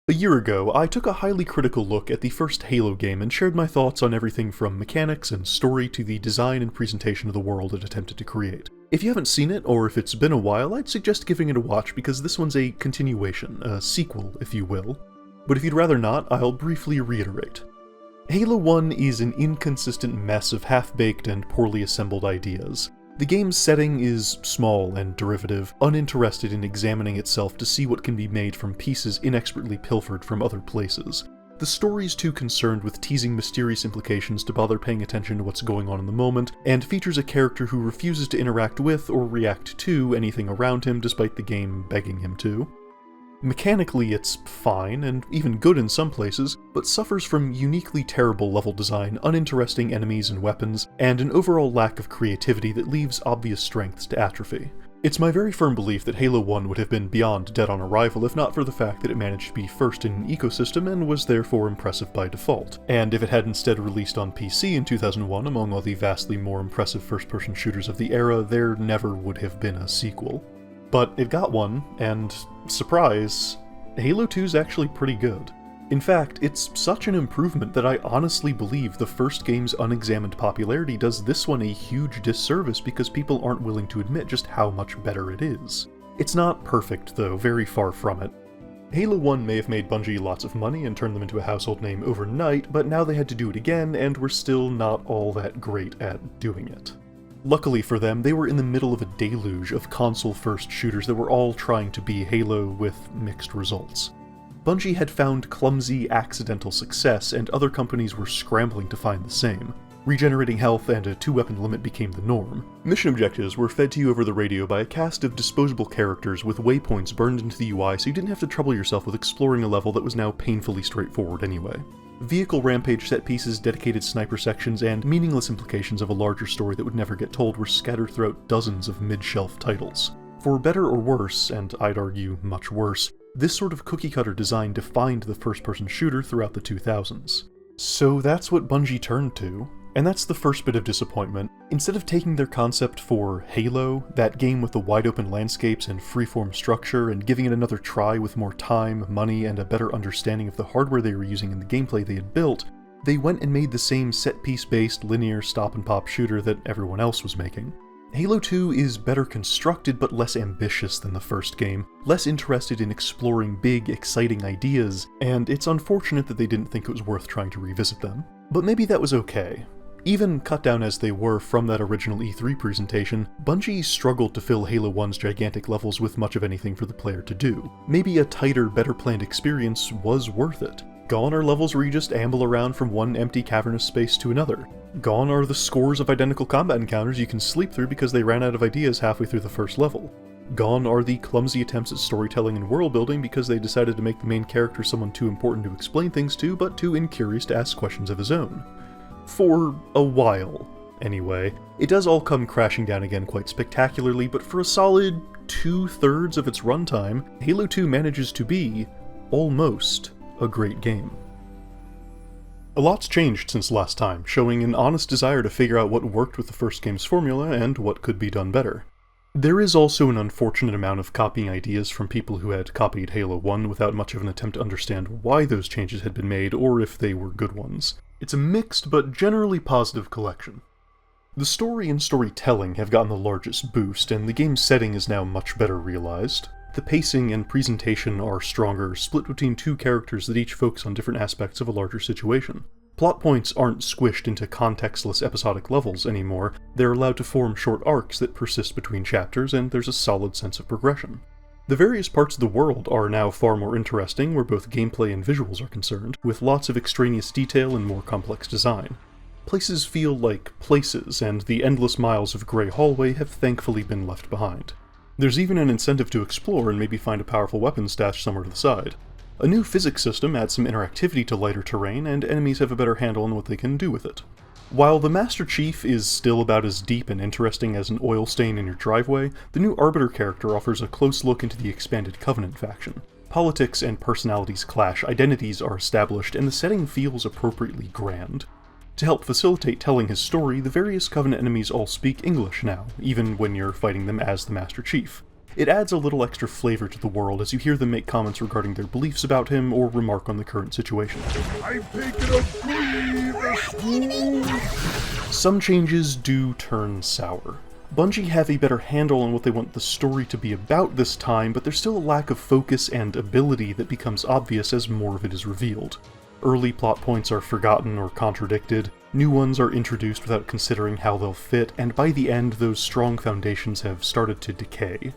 A year ago, I took a highly critical look at the first Halo game and shared my thoughts on everything from mechanics and story to the design and presentation of the world it attempted to create. If you haven't seen it, or if it's been a while, I'd suggest giving it a watch because this one's a continuation, a sequel, if you will. But if you'd rather not, I'll briefly reiterate. Halo 1 is an inconsistent mess of half-baked and poorly assembled ideas. The game's setting is small and derivative, uninterested in examining itself to see what can be made from pieces inexpertly pilfered from other places. The story's too concerned with teasing mysterious implications to bother paying attention to what's going on in the moment, and features a character who refuses to interact with or react to anything around him despite the game begging him to. Mechanically, it's fine, and even good in some places, but suffers from uniquely terrible level design, uninteresting enemies and weapons, and an overall lack of creativity that leaves obvious strengths to atrophy. It's my very firm belief that Halo 1 would have been beyond dead on arrival if not for the fact that it managed to be first in an ecosystem and was therefore impressive by default. And if it had instead released on PC in 2001 among all the vastly more impressive first-person shooters of the era, there never would have been a sequel. But it got one, and surprise, Halo 2's actually pretty good. In fact, it's such an improvement that I honestly believe the first game's unexamined popularity does this one a huge disservice because people aren't willing to admit just how much better it is. It's not perfect, though, very far from it. Halo 1 may have made Bungie lots of money and turned them into a household name overnight, but now they had to do it again, and were still not all that great at doing it. Luckily for them, they were in the middle of a deluge of console-first shooters that were all trying to be Halo with mixed results. Bungie had found clumsy, accidental success, and other companies were scrambling to find the same. Regenerating health and a 2-weapon limit became the norm. Mission objectives were fed to you over the radio by a cast of disposable characters with waypoints burned into the UI so you didn't have to trouble yourself with exploring a level that was now painfully straightforward anyway. Vehicle rampage set pieces, dedicated sniper sections, and meaningless implications of a larger story that would never get told were scattered throughout dozens of mid-shelf titles. For better or worse, and I'd argue much worse, this sort of cookie-cutter design defined the first-person shooter throughout the 2000s. So that's what Bungie turned to, and that's the first bit of disappointment. Instead of taking their concept for Halo, that game with the wide-open landscapes and freeform structure, and giving it another try with more time, money, and a better understanding of the hardware they were using and the gameplay they had built, they went and made the same set-piece-based linear stop-and-pop shooter that everyone else was making. Halo 2 is better constructed but less ambitious than the first game, less interested in exploring big, exciting ideas, and it's unfortunate that they didn't think it was worth trying to revisit them. But maybe that was okay. Even cut down as they were from that original E3 presentation, Bungie struggled to fill Halo 1's gigantic levels with much of anything for the player to do. Maybe a tighter, better planned experience was worth it. Gone are levels where you just amble around from one empty cavernous space to another. Gone are the scores of identical combat encounters you can sleep through because they ran out of ideas halfway through the first level. Gone are the clumsy attempts at storytelling and world building because they decided to make the main character someone too important to explain things to, but too incurious to ask questions of his own. For a while, anyway. It does all come crashing down again quite spectacularly, but for a solid 2/3 of its runtime, Halo 2 manages to be, almost, a great game. A lot's changed since last time, showing an honest desire to figure out what worked with the first game's formula and what could be done better. There is also an unfortunate amount of copying ideas from people who had copied Halo 1 without much of an attempt to understand why those changes had been made or if they were good ones. It's a mixed but generally positive collection. The story and storytelling have gotten the largest boost, and the game's setting is now much better realized. The pacing and presentation are stronger, split between two characters that each focus on different aspects of a larger situation. Plot points aren't squished into contextless episodic levels anymore, they're allowed to form short arcs that persist between chapters, and there's a solid sense of progression. The various parts of the world are now far more interesting where both gameplay and visuals are concerned, with lots of extraneous detail and more complex design. Places feel like places, and the endless miles of grey hallway have thankfully been left behind. There's even an incentive to explore and maybe find a powerful weapon stashed somewhere to the side. A new physics system adds some interactivity to lighter terrain, and enemies have a better handle on what they can do with it. While the Master Chief is still about as deep and interesting as an oil stain in your driveway, the new Arbiter character offers a close look into the expanded Covenant faction. Politics and personalities clash, identities are established, and the setting feels appropriately grand. To help facilitate telling his story, the various Covenant enemies all speak English now, even when you're fighting them as the Master Chief. It adds a little extra flavor to the world as you hear them make comments regarding their beliefs about him or remark on the current situation. I've taken a grievous wound. Some changes do turn sour. Bungie have a better handle on what they want the story to be about this time, but there's still a lack of focus and ability that becomes obvious as more of it is revealed. Early plot points are forgotten or contradicted, new ones are introduced without considering how they'll fit, and by the end those strong foundations have started to decay.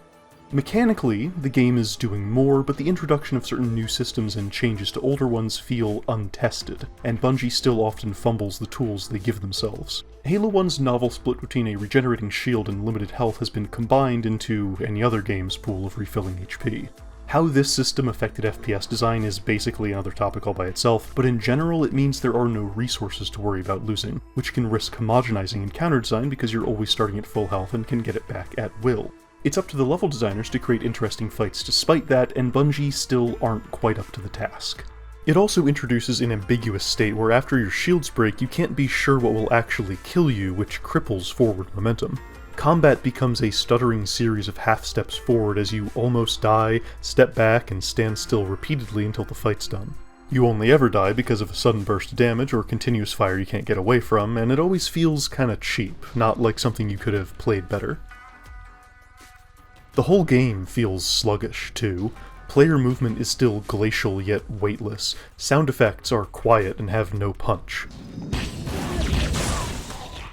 Mechanically, the game is doing more, but the introduction of certain new systems and changes to older ones feel untested, and Bungie still often fumbles the tools they give themselves. Halo 1's novel split between a regenerating shield and limited health has been combined into any other game's pool of refilling HP. How this system affected FPS design is basically another topic all by itself, but in general it means there are no resources to worry about losing, which can risk homogenizing encounter design because you're always starting at full health and can get it back at will. It's up to the level designers to create interesting fights despite that, and Bungie still aren't quite up to the task. It also introduces an ambiguous state where after your shields break, you can't be sure what will actually kill you, which cripples forward momentum. Combat becomes a stuttering series of half-steps forward as you almost die, step back, and stand still repeatedly until the fight's done. You only ever die because of a sudden burst of damage or continuous fire you can't get away from, and it always feels kinda cheap, not like something you could have played better. The whole game feels sluggish, too. Player movement is still glacial yet weightless. Sound effects are quiet and have no punch.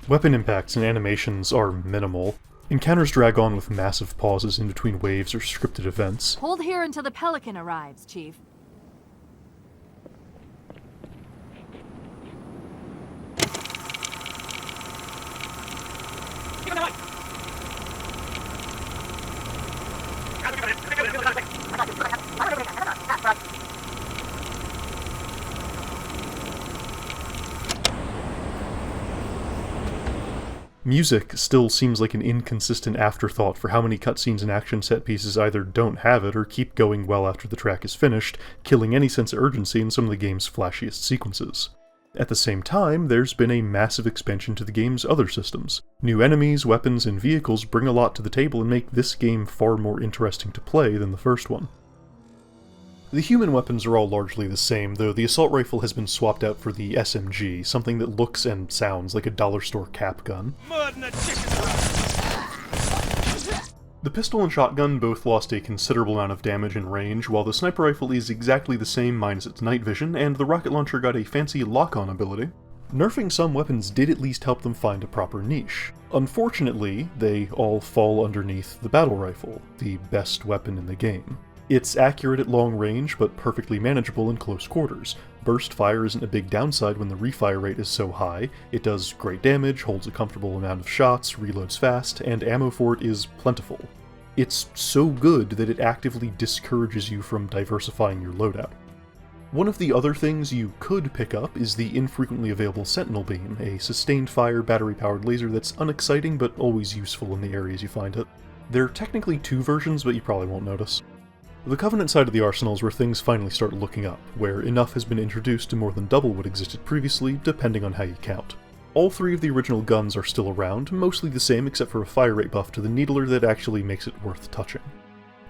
Weapon impacts and animations are minimal. Encounters drag on with massive pauses in between waves or scripted events. Hold here until the Pelican arrives, Chief. Music still seems like an inconsistent afterthought for how many cutscenes and action set pieces either don't have it or keep going well after the track is finished, killing any sense of urgency in some of the game's flashiest sequences. At the same time, there's been a massive expansion to the game's other systems. New enemies, weapons, and vehicles bring a lot to the table and make this game far more interesting to play than the first one. The human weapons are all largely the same, though the assault rifle has been swapped out for the SMG, something that looks and sounds like a dollar store cap gun. The pistol and shotgun both lost a considerable amount of damage and range, while the sniper rifle is exactly the same minus its night vision, and the rocket launcher got a fancy lock-on ability. Nerfing some weapons did at least help them find a proper niche. Unfortunately, they all fall underneath the battle rifle, the best weapon in the game. It's accurate at long range, but perfectly manageable in close quarters. Burst fire isn't a big downside when the refire rate is so high, it does great damage, holds a comfortable amount of shots, reloads fast, and ammo for it is plentiful. It's so good that it actively discourages you from diversifying your loadout. One of the other things you could pick up is the infrequently available Sentinel Beam, a sustained fire battery-powered laser that's unexciting but always useful in the areas you find it. There are technically two versions, but you probably won't notice. The Covenant side of the arsenal is where things finally start looking up, where enough has been introduced to more than double what existed previously, depending on how you count. All three of the original guns are still around, mostly the same except for a fire rate buff to the Needler that actually makes it worth touching.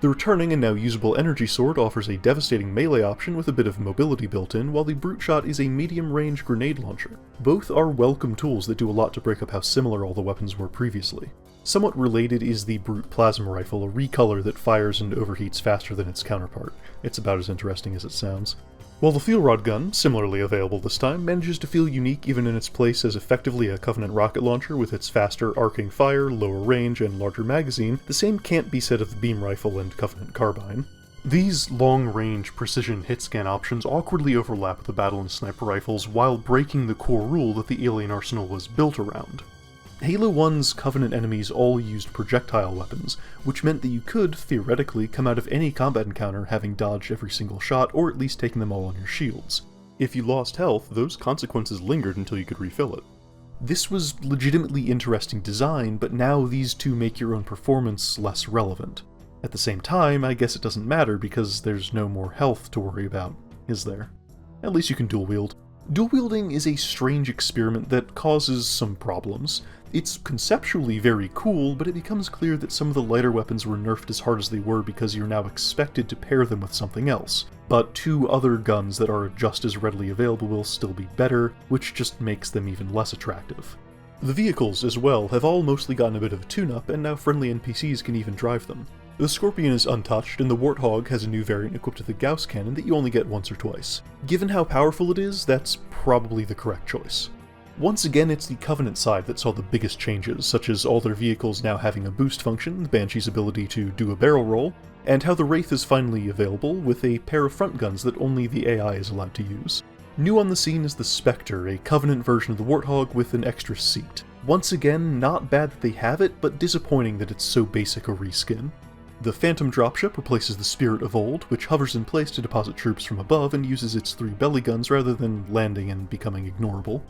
The returning and now usable Energy Sword offers a devastating melee option with a bit of mobility built in, while the Brute Shot is a medium-range grenade launcher. Both are welcome tools that do a lot to break up how similar all the weapons were previously. Somewhat related is the Brute Plasma Rifle, a recolor that fires and overheats faster than its counterpart. It's about as interesting as it sounds. While the Fuel Rod gun, similarly available this time, manages to feel unique even in its place as effectively a Covenant rocket launcher with its faster arcing fire, lower range, and larger magazine, the same can't be said of the Beam Rifle and Covenant Carbine. These long-range precision hit-scan options awkwardly overlap with the Battle and Sniper Rifles while breaking the core rule that the Alien Arsenal was built around. Halo 1's Covenant enemies all used projectile weapons, which meant that you could, theoretically, come out of any combat encounter having dodged every single shot, or at least taken them all on your shields. If you lost health, those consequences lingered until you could refill it. This was legitimately interesting design, but now these two make your own performance less relevant. At the same time, I guess it doesn't matter because there's no more health to worry about, is there? At least you can dual wield. Dual wielding is a strange experiment that causes some problems. It's conceptually very cool, but it becomes clear that some of the lighter weapons were nerfed as hard as they were because you're now expected to pair them with something else. But 2 other guns that are just as readily available will still be better, which just makes them even less attractive. The vehicles, as well, have all mostly gotten a bit of a tune-up, and now friendly NPCs can even drive them. The Scorpion is untouched, and the Warthog has a new variant equipped with a Gauss cannon that you only get once or twice. Given how powerful it is, that's probably the correct choice. Once again, it's the Covenant side that saw the biggest changes, such as all their vehicles now having a boost function, the Banshee's ability to do a barrel roll, and how the Wraith is finally available with a pair of front guns that only the AI is allowed to use. New on the scene is the Spectre, a Covenant version of the Warthog with an extra seat. Once again, not bad that they have it, but disappointing that it's so basic a reskin. The Phantom dropship replaces the Spirit of Old, which hovers in place to deposit troops from above and uses its 3 belly guns rather than landing and becoming ignorable.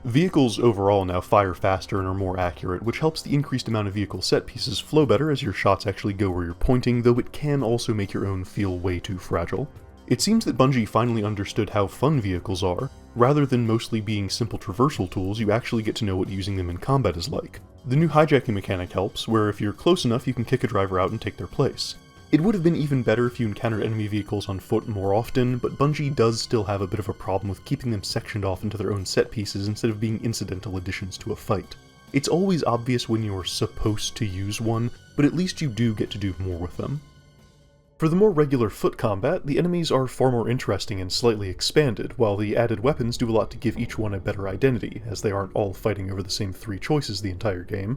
Vehicles overall now fire faster and are more accurate, which helps the increased amount of vehicle set pieces flow better as your shots actually go where you're pointing, though it can also make your own feel way too fragile. It seems that Bungie finally understood how fun vehicles are. Rather than mostly being simple traversal tools, you actually get to know what using them in combat is like. The new hijacking mechanic helps, where if you're close enough you can kick a driver out and take their place. It would have been even better if you encountered enemy vehicles on foot more often, but Bungie does still have a bit of a problem with keeping them sectioned off into their own set pieces instead of being incidental additions to a fight. It's always obvious when you're supposed to use one, but at least you do get to do more with them. For the more regular foot combat, the enemies are far more interesting and slightly expanded, while the added weapons do a lot to give each one a better identity, as they aren't all fighting over the same 3 choices the entire game.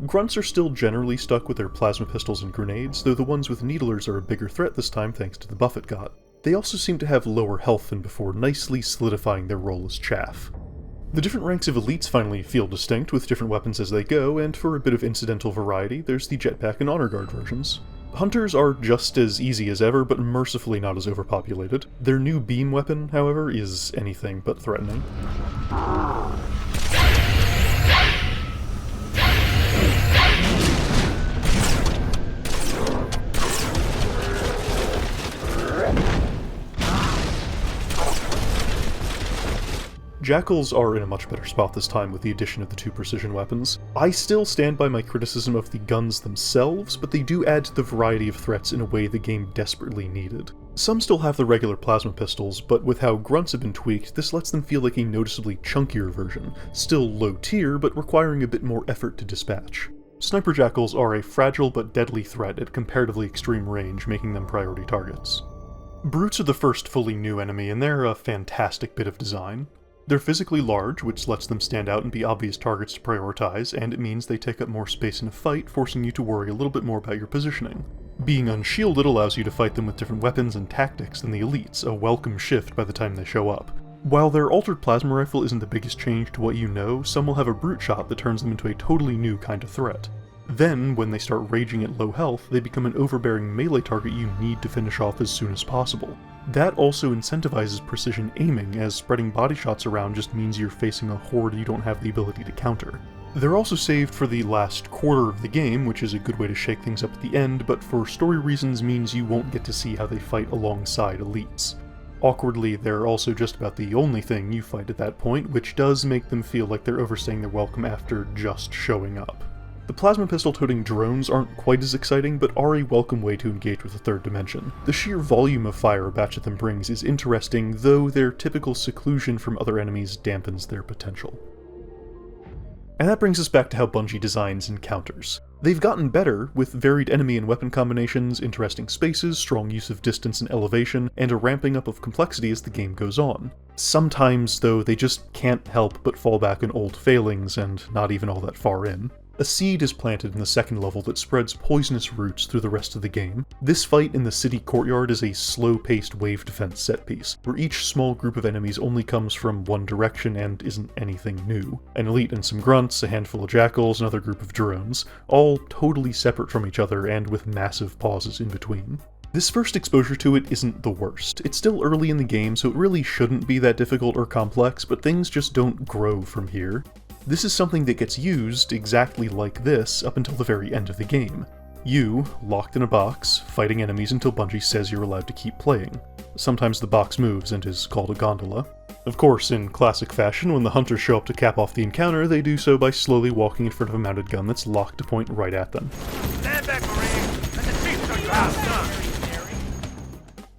Grunts are still generally stuck with their plasma pistols and grenades, though the ones with needlers are a bigger threat this time thanks to the buff it got. They also seem to have lower health than before, nicely solidifying their role as chaff. The different ranks of elites finally feel distinct, with different weapons as they go, and for a bit of incidental variety, there's the jetpack and honor guard versions. Hunters are just as easy as ever, but mercifully not as overpopulated. Their new beam weapon, however, is anything but threatening. Jackals are in a much better spot this time with the addition of the 2 precision weapons. I still stand by my criticism of the guns themselves, but they do add to the variety of threats in a way the game desperately needed. Some still have the regular plasma pistols, but with how grunts have been tweaked, this lets them feel like a noticeably chunkier version, still low tier, but requiring a bit more effort to dispatch. Sniper jackals are a fragile but deadly threat at comparatively extreme range, making them priority targets. Brutes are the first fully new enemy, and they're a fantastic bit of design. They're physically large, which lets them stand out and be obvious targets to prioritize, and it means they take up more space in a fight, forcing you to worry a little bit more about your positioning. Being unshielded allows you to fight them with different weapons and tactics than the elites, a welcome shift by the time they show up. While their altered plasma rifle isn't the biggest change to what you know, some will have a brute shot that turns them into a totally new kind of threat. Then, when they start raging at low health, they become an overbearing melee target you need to finish off as soon as possible. That also incentivizes precision aiming, as spreading body shots around just means you're facing a horde you don't have the ability to counter. They're also saved for the last quarter of the game, which is a good way to shake things up at the end, but for story reasons means you won't get to see how they fight alongside elites. Awkwardly, they're also just about the only thing you fight at that point, which does make them feel like they're overstaying their welcome after just showing up. The plasma pistol-toting drones aren't quite as exciting, but are a welcome way to engage with the third dimension. The sheer volume of fire a batch of them brings is interesting, though their typical seclusion from other enemies dampens their potential. And that brings us back to how Bungie designs encounters. They've gotten better, with varied enemy and weapon combinations, interesting spaces, strong use of distance and elevation, and a ramping up of complexity as the game goes on. Sometimes, though, they just can't help but fall back on old failings, and not even all that far in. A seed is planted in the second level that spreads poisonous roots through the rest of the game. This fight in the city courtyard is a slow-paced wave defense set piece, where each small group of enemies only comes from one direction and isn't anything new. An elite and some grunts, a handful of jackals, another group of drones, all totally separate from each other and with massive pauses in between. This first exposure to it isn't the worst. It's still early in the game, so it really shouldn't be that difficult or complex, but things just don't grow from here. This is something that gets used exactly like this up until the very end of the game. You, locked in a box, fighting enemies until Bungie says you're allowed to keep playing. Sometimes the box moves and is called a gondola. Of course, in classic fashion, when the hunters show up to cap off the encounter, they do so by slowly walking in front of a mounted gun that's locked to point right at them. Stand back, Marine. Let the chief show you how it's done.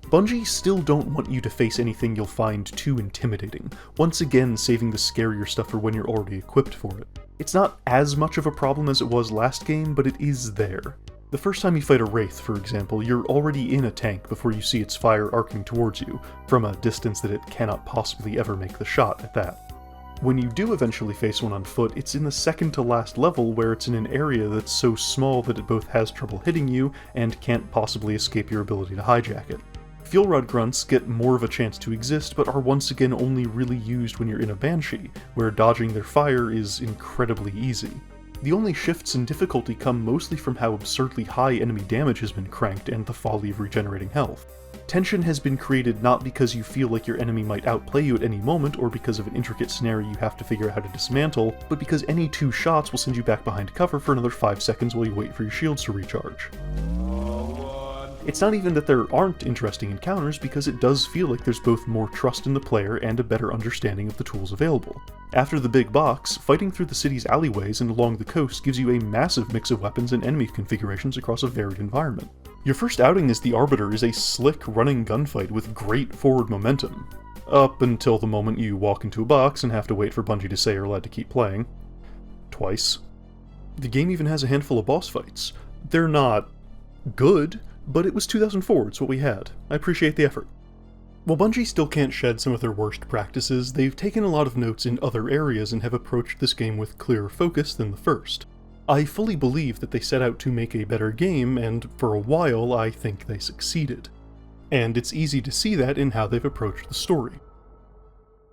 Bungie still don't want you to face anything you'll find too intimidating, once again saving the scarier stuff for when you're already equipped for it. It's not as much of a problem as it was last game, but it is there. The first time you fight a Wraith, for example, you're already in a tank before you see its fire arcing towards you, from a distance that it cannot possibly ever make the shot at that. When you do eventually face one on foot, it's in the second to last level where it's in an area that's so small that it both has trouble hitting you and can't possibly escape your ability to hijack it. Fuel rod grunts get more of a chance to exist, but are once again only really used when you're in a Banshee, where dodging their fire is incredibly easy. The only shifts in difficulty come mostly from how absurdly high enemy damage has been cranked and the folly of regenerating health. Tension has been created not because you feel like your enemy might outplay you at any moment or because of an intricate scenario you have to figure out how to dismantle, but because any 2 shots will send you back behind cover for another 5 seconds while you wait for your shields to recharge. It's not even that there aren't interesting encounters, because it does feel like there's both more trust in the player and a better understanding of the tools available. After the big box, fighting through the city's alleyways and along the coast gives you a massive mix of weapons and enemy configurations across a varied environment. Your first outing as the Arbiter is a slick, running gunfight with great forward momentum. Up until the moment you walk into a box and have to wait for Bungie to say you're allowed to keep playing. Twice. The game even has a handful of boss fights. They're not good, but it was 2004, it's what we had. I appreciate the effort. While Bungie still can't shed some of their worst practices, they've taken a lot of notes in other areas and have approached this game with clearer focus than the first. I fully believe that they set out to make a better game, and for a while I think they succeeded. And it's easy to see that in how they've approached the story.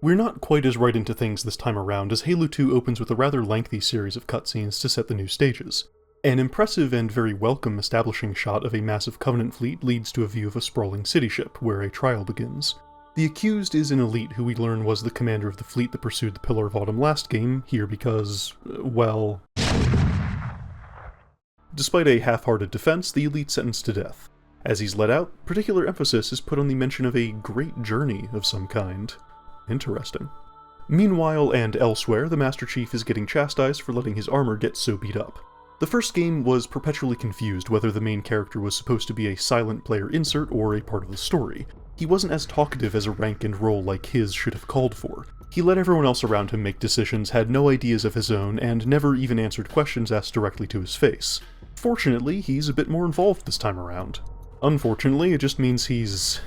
We're not quite as right into things this time around, as Halo 2 opens with a rather lengthy series of cutscenes to set the new stages. An impressive and very welcome establishing shot of a massive Covenant fleet leads to a view of a sprawling city ship, where a trial begins. The accused is an elite who we learn was the commander of the fleet that pursued the Pillar of Autumn last game, here because, well... Despite a half-hearted defense, the elite's sentenced to death. As he's let out, particular emphasis is put on the mention of a great journey of some kind. Interesting. Meanwhile, and elsewhere, the Master Chief is getting chastised for letting his armor get so beat up. The first game was perpetually confused whether the main character was supposed to be a silent player insert or a part of the story. He wasn't as talkative as a rank and role like his should have called for. He let everyone else around him make decisions, had no ideas of his own, and never even answered questions asked directly to his face. Fortunately, he's a bit more involved this time around. Unfortunately, it just means he's...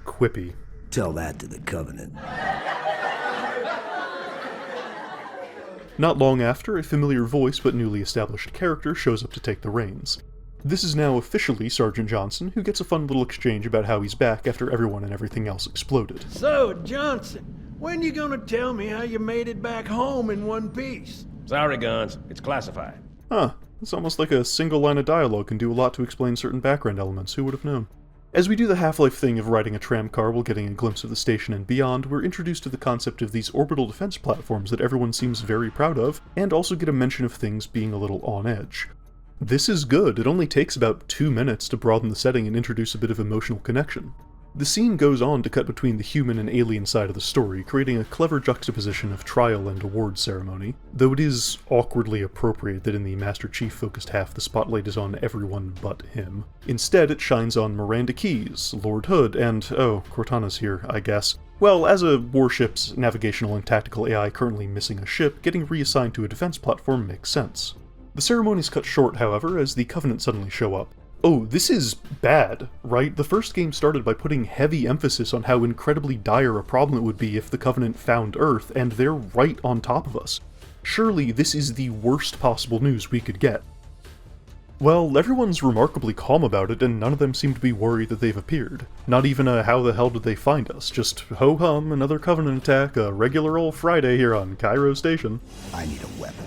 quippy. Tell that to the Covenant. Not long after, a familiar voice but newly established character shows up to take the reins. This is now officially Sergeant Johnson, who gets a fun little exchange about how he's back after everyone and everything else exploded. So, Johnson, when you gonna tell me how you made it back home in one piece? Sorry, Guns. It's classified. Huh, it's almost like a single line of dialogue can do a lot to explain certain background elements, who would have known? As we do the Half-Life thing of riding a tram car while getting a glimpse of the station and beyond, we're introduced to the concept of these orbital defense platforms that everyone seems very proud of, and also get a mention of things being a little on edge. This is good, it only takes about 2 minutes to broaden the setting and introduce a bit of emotional connection. The scene goes on to cut between the human and alien side of the story, creating a clever juxtaposition of trial and award ceremony, though it is awkwardly appropriate that in the Master Chief-focused half the spotlight is on everyone but him. Instead, it shines on Miranda Keyes, Lord Hood, and, oh, Cortana's here, I guess. Well, as a warship's navigational and tactical AI currently missing a ship, getting reassigned to a defense platform makes sense. The ceremony's cut short, however, as the Covenant suddenly show up. Oh, this is bad, right? The first game started by putting heavy emphasis on how incredibly dire a problem it would be if the Covenant found Earth, and they're right on top of us. Surely this is the worst possible news we could get. Well, everyone's remarkably calm about it, and none of them seem to be worried that they've appeared. Not even a how the hell did they find us, just ho-hum, another Covenant attack, a regular old Friday here on Cairo Station. I need a weapon.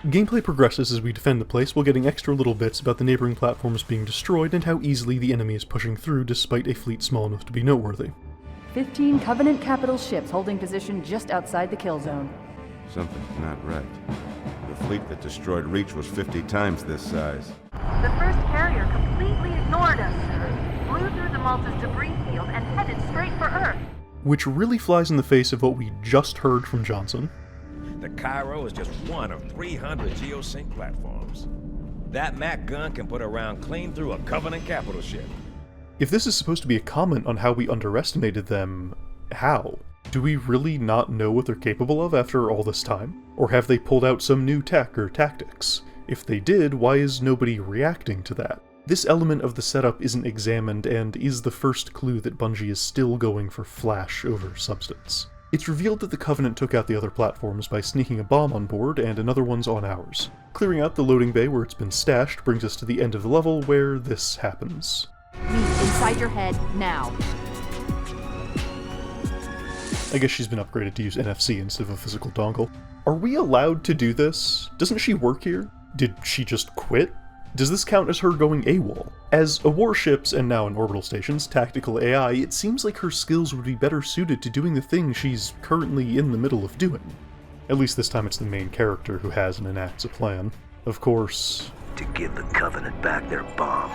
Gameplay progresses as we defend the place while getting extra little bits about the neighboring platforms being destroyed and how easily the enemy is pushing through despite a fleet small enough to be noteworthy. 15 Covenant capital ships holding position just outside the kill zone. Something's not right. The fleet that destroyed Reach was 50 times this size. The first carrier completely ignored us, sir. Flew through the Malta's debris field and headed straight for Earth. Which really flies in the face of what we just heard from Johnson. The Cairo is just one of 300 geosync platforms. That Mac gun can put a round clean through a Covenant capital ship. If this is supposed to be a comment on how we underestimated them, how? Do we really not know what they're capable of after all this time? Or have they pulled out some new tech or tactics? If they did, why is nobody reacting to that? This element of the setup isn't examined and is the first clue that Bungie is still going for flash over substance. It's revealed that the Covenant took out the other platforms by sneaking a bomb on board and another one's on ours. Clearing out the loading bay where it's been stashed brings us to the end of the level where this happens. Me, inside your head, now. I guess she's been upgraded to use NFC instead of a physical dongle. Are we allowed to do this? Doesn't she work here? Did she just quit? Does this count as her going AWOL? As a warship's, and now an orbital station's, tactical AI, it seems like her skills would be better suited to doing the thing she's currently in the middle of doing. At least this time it's the main character who has and enacts a plan. Of course... To give the Covenant back their bomb.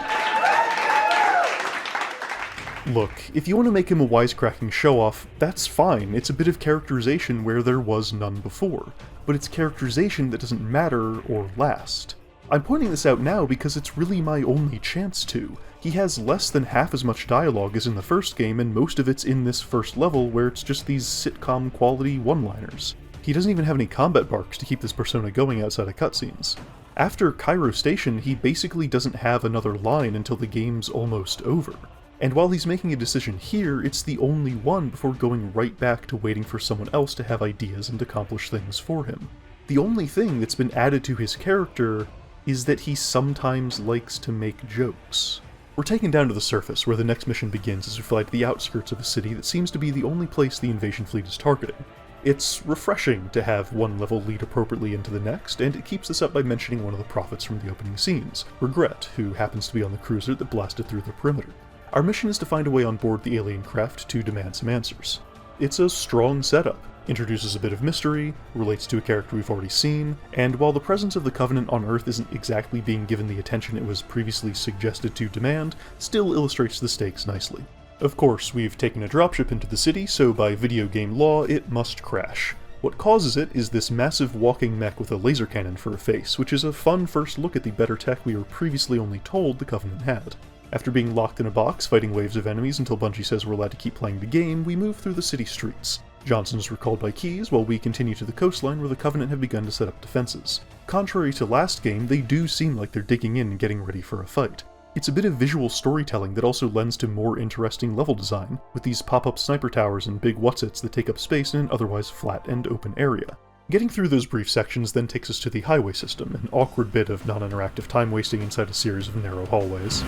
Look, if you want to make him a wisecracking show-off, that's fine. It's a bit of characterization where there was none before. But it's characterization that doesn't matter or last. I'm pointing this out now because it's really my only chance to. He has less than half as much dialogue as in the first game, and most of it's in this first level where it's just these sitcom-quality one-liners. He doesn't even have any combat barks to keep this persona going outside of cutscenes. After Cairo Station, he basically doesn't have another line until the game's almost over. And while he's making a decision here, it's the only one before going right back to waiting for someone else to have ideas and accomplish things for him. The only thing that's been added to his character is that he sometimes likes to make jokes. We're taken down to the surface, where the next mission begins as we fly to the outskirts of a city that seems to be the only place the invasion fleet is targeting. It's refreshing to have one level lead appropriately into the next, and it keeps this up by mentioning one of the prophets from the opening scenes, Regret, who happens to be on the cruiser that blasted through the perimeter. Our mission is to find a way on board the alien craft to demand some answers. It's a strong setup, introduces a bit of mystery, relates to a character we've already seen, and while the presence of the Covenant on Earth isn't exactly being given the attention it was previously suggested to demand, still illustrates the stakes nicely. Of course, we've taken a dropship into the city, so by video game law, it must crash. What causes it is this massive walking mech with a laser cannon for a face, which is a fun first look at the better tech we were previously only told the Covenant had. After being locked in a box, fighting waves of enemies until Bungie says we're allowed to keep playing the game, we move through the city streets. Johnson is recalled by Keyes, while we continue to the coastline where the Covenant have begun to set up defenses. Contrary to last game, they do seem like they're digging in and getting ready for a fight. It's a bit of visual storytelling that also lends to more interesting level design, with these pop-up sniper towers and big whatsits that take up space in an otherwise flat and open area. Getting through those brief sections then takes us to the highway system, an awkward bit of non-interactive time wasting inside a series of narrow hallways.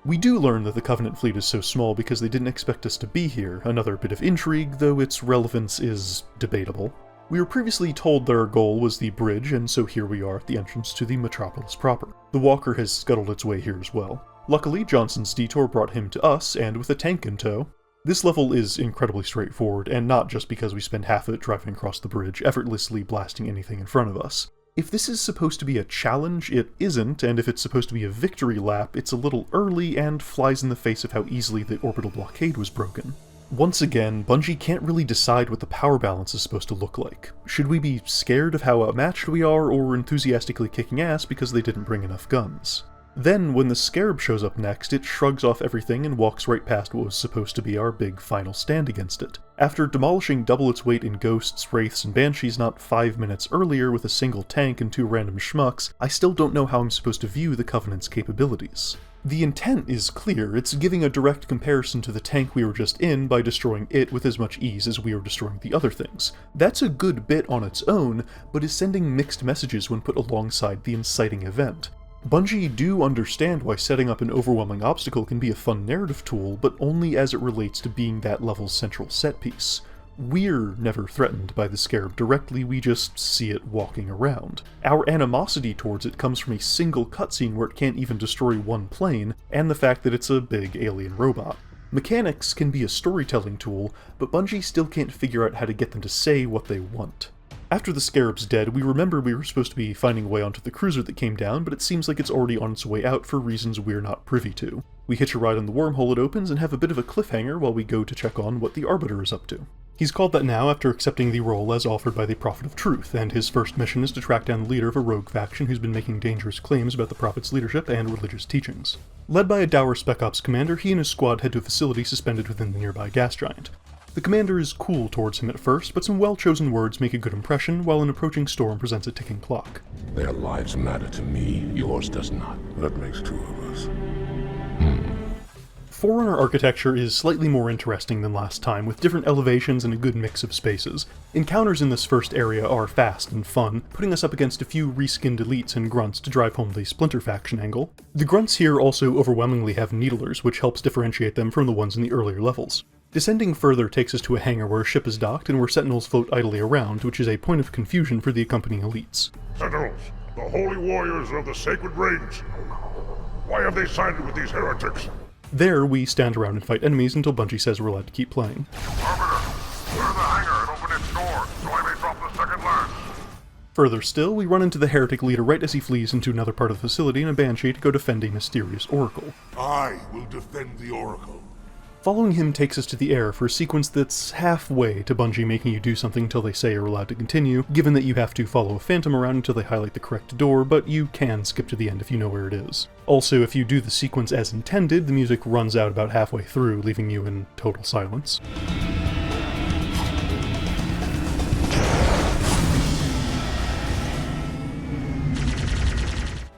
We do learn that the Covenant fleet is so small because they didn't expect us to be here, another bit of intrigue, though its relevance is debatable. We were previously told their goal was the bridge, and so here we are at the entrance to the metropolis proper. The walker has scuttled its way here as well. Luckily, Johnson's detour brought him to us, and with a tank in tow. This level is incredibly straightforward, and not just because we spend half of it driving across the bridge, effortlessly blasting anything in front of us. If this is supposed to be a challenge, it isn't, and if it's supposed to be a victory lap, it's a little early and flies in the face of how easily the orbital blockade was broken. Once again, Bungie can't really decide what the power balance is supposed to look like. Should we be scared of how outmatched we are, or enthusiastically kicking ass because they didn't bring enough guns? Then, when the Scarab shows up next, it shrugs off everything and walks right past what was supposed to be our big final stand against it. After demolishing double its weight in ghosts, wraiths, and banshees not 5 minutes earlier with a single tank and 2 random schmucks, I still don't know how I'm supposed to view the Covenant's capabilities. The intent is clear, it's giving a direct comparison to the tank we were just in by destroying it with as much ease as we were destroying the other things. That's a good bit on its own, but is sending mixed messages when put alongside the inciting event. Bungie do understand why setting up an overwhelming obstacle can be a fun narrative tool, but only as it relates to being that level's central set piece. We're never threatened by the scarab directly, we just see it walking around. Our animosity towards it comes from a single cutscene where it can't even destroy one plane, and the fact that it's a big alien robot. Mechanics can be a storytelling tool, but Bungie still can't figure out how to get them to say what they want. After the scarab's dead, we remember we were supposed to be finding a way onto the cruiser that came down, but it seems like it's already on its way out for reasons we're not privy to. We hitch a ride on the wormhole it opens and have a bit of a cliffhanger while we go to check on what the Arbiter is up to. He's called that now after accepting the role as offered by the Prophet of Truth, and his first mission is to track down the leader of a rogue faction who's been making dangerous claims about the Prophet's leadership and religious teachings. Led by a dour Spec Ops commander, he and his squad head to a facility suspended within the nearby gas giant. The commander is cool towards him at first, but some well-chosen words make a good impression, while an approaching storm presents a ticking clock. Their lives matter to me, yours does not. That makes two of us. Forerunner architecture is slightly more interesting than last time, with different elevations and a good mix of spaces. Encounters in this first area are fast and fun, putting us up against a few reskinned elites and grunts to drive home the Splinter faction angle. The grunts here also overwhelmingly have needlers, which helps differentiate them from the ones in the earlier levels. Descending further takes us to a hangar where a ship is docked and where sentinels float idly around, which is a point of confusion for the accompanying elites. Sentinels, the holy warriors of the sacred range. Why have they sided with these heretics? There, we stand around and fight enemies until Bungie says we're allowed to keep playing. Arbiter, clear the hangar and open its door, so I may drop the second lance. Further still, we run into the heretic leader right as he flees into another part of the facility in a banshee to go defend a mysterious oracle. I will defend the oracle. Following him takes us to the air for a sequence that's halfway to Bungie making you do something until they say you're allowed to continue, given that you have to follow a phantom around until they highlight the correct door, but you can skip to the end if you know where it is. Also, if you do the sequence as intended, the music runs out about halfway through, leaving you in total silence.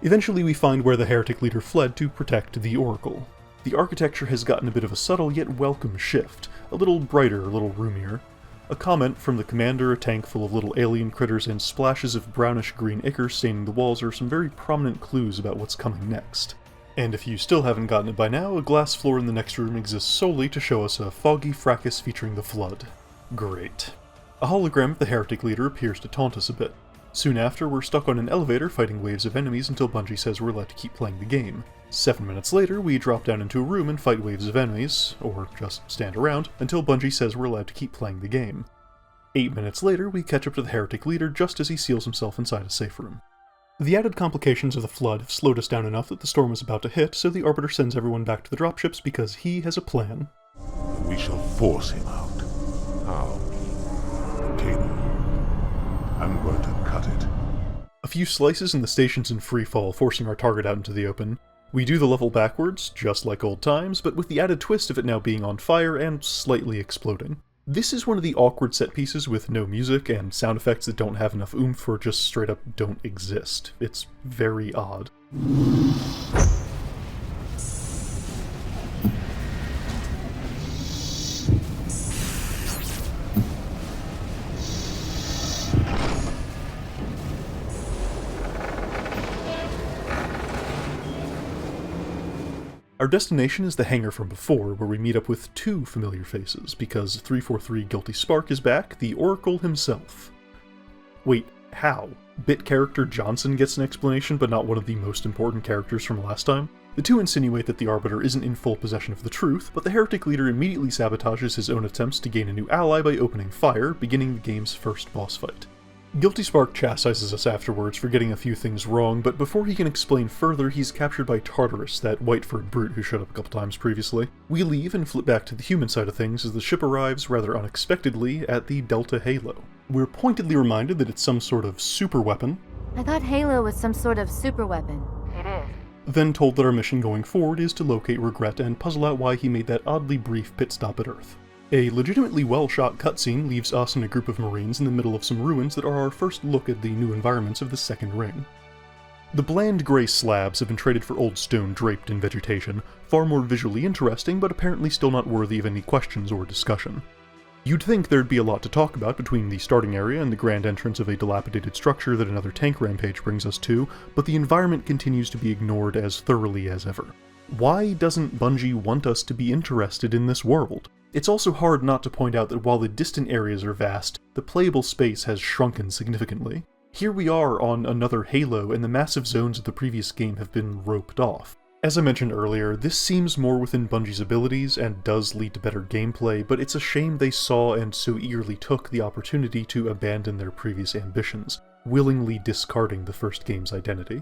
Eventually we find where the heretic leader fled to protect the oracle. The architecture has gotten a bit of a subtle yet welcome shift, a little brighter, a little roomier. A comment from the commander, a tank full of little alien critters, and splashes of brownish-green ichor staining the walls are some very prominent clues about what's coming next. And if you still haven't gotten it by now, a glass floor in the next room exists solely to show us a foggy fracas featuring the Flood. Great. A hologram of the heretic leader appears to taunt us a bit. Soon after, we're stuck on an elevator fighting waves of enemies until Bungie says we're allowed to keep playing the game. 7 minutes later, we drop down into a room and fight waves of enemies, or just stand around, until Bungie says we're allowed to keep playing the game. 8 minutes later, we catch up to the heretic leader just as he seals himself inside a safe room. The added complications of the Flood have slowed us down enough that the storm is about to hit, so the Arbiter sends everyone back to the dropships because he has a plan. We shall force him out. How? The cable. I'm going to cut it. A few slices and the station's in freefall, forcing our target out into the open. We do the level backwards, just like old times, but with the added twist of it now being on fire and slightly exploding. This is one of the awkward set pieces with no music and sound effects that don't have enough oomph or just straight up don't exist. It's very odd. Our destination is the hangar from before, where we meet up with two familiar faces, because 343 Guilty Spark is back, the Oracle himself. Wait, how? Bit character Johnson gets an explanation, but not one of the most important characters from last time? The two insinuate that the Arbiter isn't in full possession of the truth, but the heretic leader immediately sabotages his own attempts to gain a new ally by opening fire, beginning the game's first boss fight. Guilty Spark chastises us afterwards for getting a few things wrong, but before he can explain further, he's captured by Tartarus, that Whiteford brute who showed up a couple times previously. We leave and flip back to the human side of things as the ship arrives, rather unexpectedly, at the Delta Halo. We're pointedly reminded that it's some sort of super weapon. I thought Halo was some sort of super weapon. It is. Then told that our mission going forward is to locate Regret and puzzle out why he made that oddly brief pit stop at Earth. A legitimately well-shot cutscene leaves us and a group of Marines in the middle of some ruins that are our first look at the new environments of the Second Ring. The bland grey slabs have been traded for old stone draped in vegetation, far more visually interesting, but apparently still not worthy of any questions or discussion. You'd think there'd be a lot to talk about between the starting area and the grand entrance of a dilapidated structure that another tank rampage brings us to, but the environment continues to be ignored as thoroughly as ever. Why doesn't Bungie want us to be interested in this world? It's also hard not to point out that while the distant areas are vast, the playable space has shrunken significantly. Here we are on another Halo, and the massive zones of the previous game have been roped off. As I mentioned earlier, this seems more within Bungie's abilities and does lead to better gameplay, but it's a shame they saw and so eagerly took the opportunity to abandon their previous ambitions, willingly discarding the first game's identity.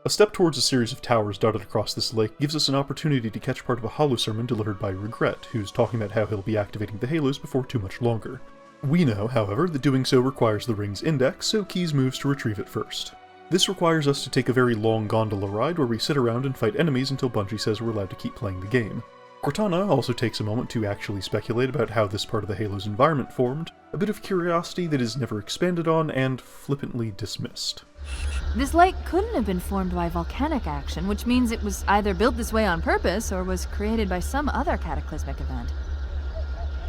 A step towards a series of towers dotted across this lake gives us an opportunity to catch part of a holo sermon delivered by Regret, who's talking about how he'll be activating the Halos before too much longer. We know, however, that doing so requires the ring's index, so Keyes moves to retrieve it first. This requires us to take a very long gondola ride where we sit around and fight enemies until Bungie says we're allowed to keep playing the game. Cortana also takes a moment to actually speculate about how this part of the Halo's environment formed, a bit of curiosity that is never expanded on and flippantly dismissed. This lake couldn't have been formed by volcanic action, which means it was either built this way on purpose or was created by some other cataclysmic event.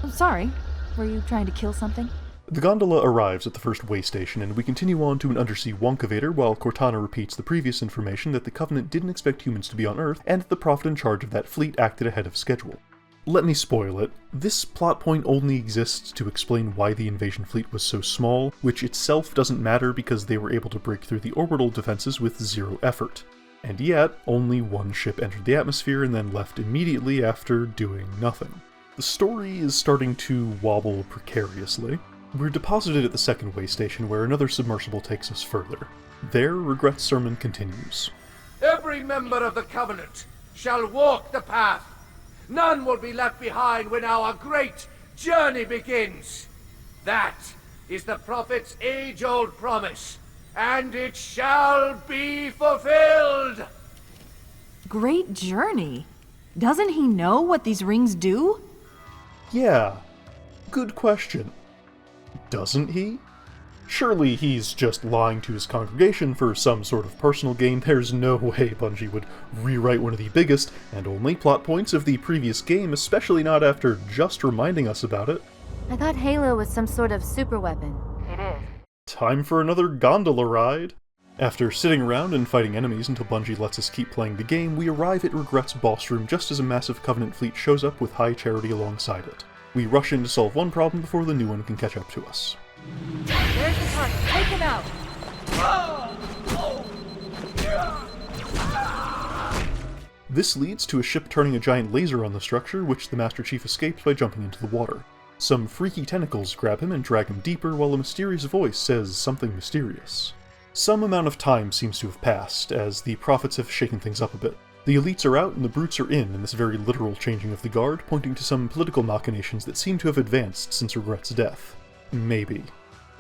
I'm sorry, were you trying to kill something? The gondola arrives at the first way station, and we continue on to an undersea wonkavator while Cortana repeats the previous information that the Covenant didn't expect humans to be on Earth, and that the Prophet in charge of that fleet acted ahead of schedule. Let me spoil it. This plot point only exists to explain why the invasion fleet was so small, which itself doesn't matter because they were able to break through the orbital defenses with zero effort. And yet, only one ship entered the atmosphere and then left immediately after doing nothing. The story is starting to wobble precariously. We're deposited at the second way station where another submersible takes us further. There, Regret's sermon continues. Every member of the Covenant shall walk the path. None will be left behind when our great journey begins. That is the Prophet's age-old promise, and it shall be fulfilled. Great journey? Doesn't he know what these rings do? Yeah, good question. Doesn't he? Surely he's just lying to his congregation for some sort of personal gain. There's no way Bungie would rewrite one of the biggest and only plot points of the previous game, especially not after just reminding us about it. I thought Halo was some sort of superweapon. It is. Time for another gondola ride. After sitting around and fighting enemies until Bungie lets us keep playing the game, we arrive at Regret's boss room just as a massive Covenant fleet shows up with High Charity alongside it. We rush in to solve one problem before the new one can catch up to us. There's the target. Take him out! This leads to a ship turning a giant laser on the structure, which the Master Chief escapes by jumping into the water. Some freaky tentacles grab him and drag him deeper, while a mysterious voice says something mysterious. Some amount of time seems to have passed, as the Prophets have shaken things up a bit. The elites are out and the brutes are in this very literal changing of the guard, pointing to some political machinations that seem to have advanced since Regret's death. Maybe.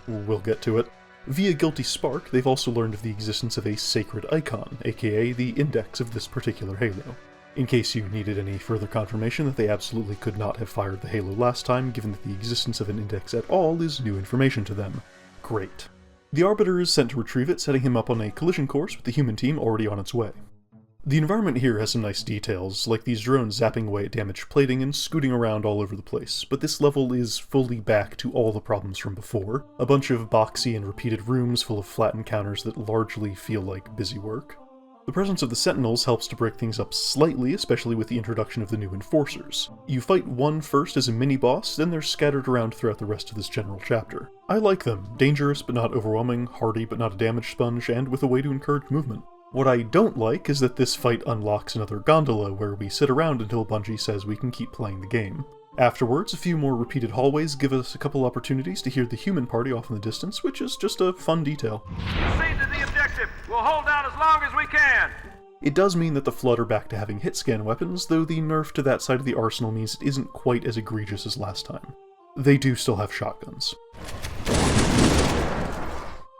We'll get to it. Via Guilty Spark, they've also learned of the existence of a sacred icon, aka the index of this particular Halo. In case you needed any further confirmation that they absolutely could not have fired the Halo last time, given that the existence of an index at all is new information to them. Great. The Arbiter is sent to retrieve it, setting him up on a collision course with the human team already on its way. The environment here has some nice details, like these drones zapping away at damaged plating and scooting around all over the place, but this level is fully back to all the problems from before. A bunch of boxy and repeated rooms full of flat encounters that largely feel like busy work. The presence of the Sentinels helps to break things up slightly, especially with the introduction of the new Enforcers. You fight one first as a mini-boss, then they're scattered around throughout the rest of this general chapter. I like them, dangerous but not overwhelming, hardy but not a damage sponge, and with a way to encourage movement. What I don't like is that this fight unlocks another gondola where we sit around until Bungie says we can keep playing the game. Afterwards, a few more repeated hallways give us a couple opportunities to hear the human party off in the distance, which is just a fun detail. Proceed to the objective. We'll hold out as long as we can. It does mean that the Flood are back to having hit-scan weapons, though the nerf to that side of the arsenal means it isn't quite as egregious as last time. They do still have shotguns.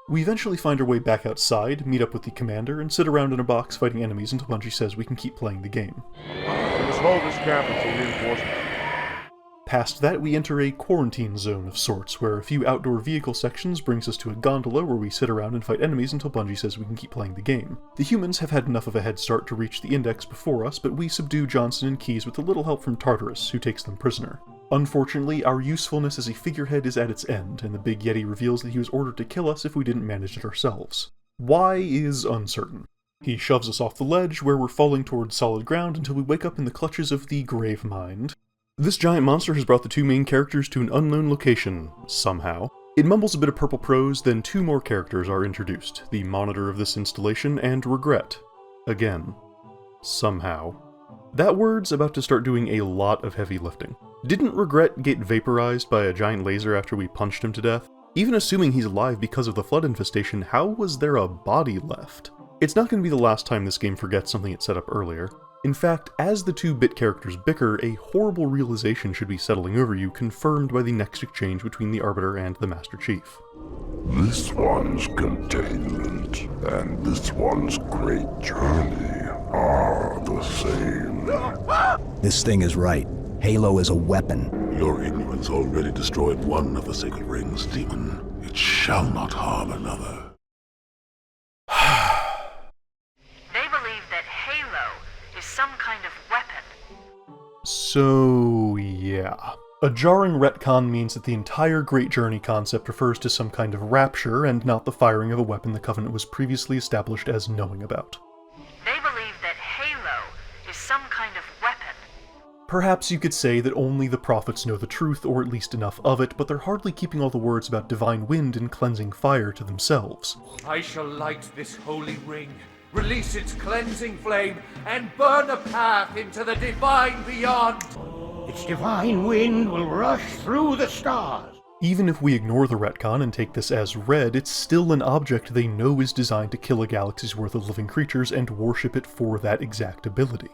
We eventually find our way back outside, meet up with the commander, and sit around in a box fighting enemies until Bungie says we can keep playing the game. We must hold this camp until reinforcements. Past that, we enter a quarantine zone of sorts, where a few outdoor vehicle sections brings us to a gondola where we sit around and fight enemies until Bungie says we can keep playing the game. The humans have had enough of a head start to reach the index before us, but we subdue Johnson and Keyes with a little help from Tartarus, who takes them prisoner. Unfortunately, our usefulness as a figurehead is at its end, and the Big Yeti reveals that he was ordered to kill us if we didn't manage it ourselves. Why is uncertain. He shoves us off the ledge, where we're falling towards solid ground until we wake up in the clutches of the Grave Mind. This giant monster has brought the two main characters to an unknown location, somehow. It mumbles a bit of purple prose, then two more characters are introduced, the monitor of this installation and Regret. Again. Somehow. That word's about to start doing a lot of heavy lifting. Didn't Regret get vaporized by a giant laser after we punched him to death? Even assuming he's alive because of the flood infestation, how was there a body left? It's not going to be the last time this game forgets something it set up earlier. In fact, as the two bit characters bicker, a horrible realization should be settling over you, confirmed by the next exchange between the Arbiter and the Master Chief. This one's containment and this one's great journey are the same. This thing is right. Halo is a weapon. Your ignorance already destroyed one of the sacred rings, demon. It shall not harm another. They believe that Halo is some kind of weapon. So, yeah. A jarring retcon means that the entire Great Journey concept refers to some kind of rapture and not the firing of a weapon the Covenant was previously established as knowing about. They believe that Halo is some kind of weapon. Perhaps you could say that only the prophets know the truth, or at least enough of it, but they're hardly keeping all the words about divine wind and cleansing fire to themselves. I shall light this holy ring, release its cleansing flame, and burn a path into the divine beyond. Its divine wind will rush through the stars. Even if we ignore the retcon and take this as read, it's still an object they know is designed to kill a galaxy's worth of living creatures and worship it for that exact ability.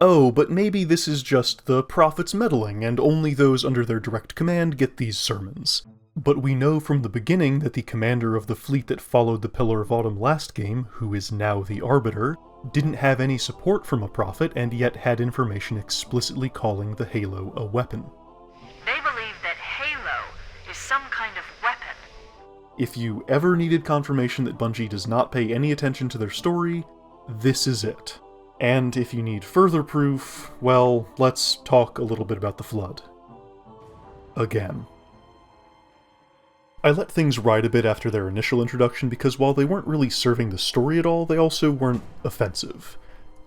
Oh, but maybe this is just the prophets meddling, and only those under their direct command get these sermons. But we know from the beginning that the commander of the fleet that followed the Pillar of Autumn last game, who is now the Arbiter, didn't have any support from a prophet and yet had information explicitly calling the Halo a weapon. They believe that Halo is some kind of weapon. If you ever needed confirmation that Bungie does not pay any attention to their story, this is it. And if you need further proof, well, let's talk a little bit about the Flood. Again. I let things ride a bit after their initial introduction because while they weren't really serving the story at all, they also weren't offensive.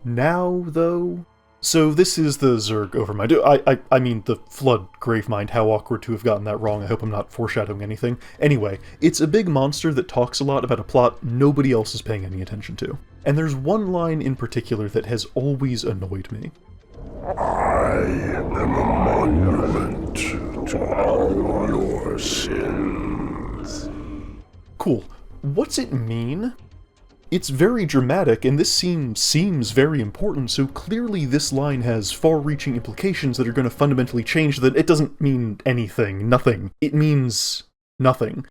Now, though... So this is the Zerg Overmind. I mean, the Flood Gravemind. How awkward to have gotten that wrong. I hope I'm not foreshadowing anything. Anyway, it's a big monster that talks a lot about a plot nobody else is paying any attention to. And there's one line in particular that has always annoyed me. I am a monument to all your sins. Cool. What's it mean? It's very dramatic, and this scene seems very important, so clearly this line has far-reaching implications that are going to fundamentally change that. It doesn't mean anything, nothing. It means nothing.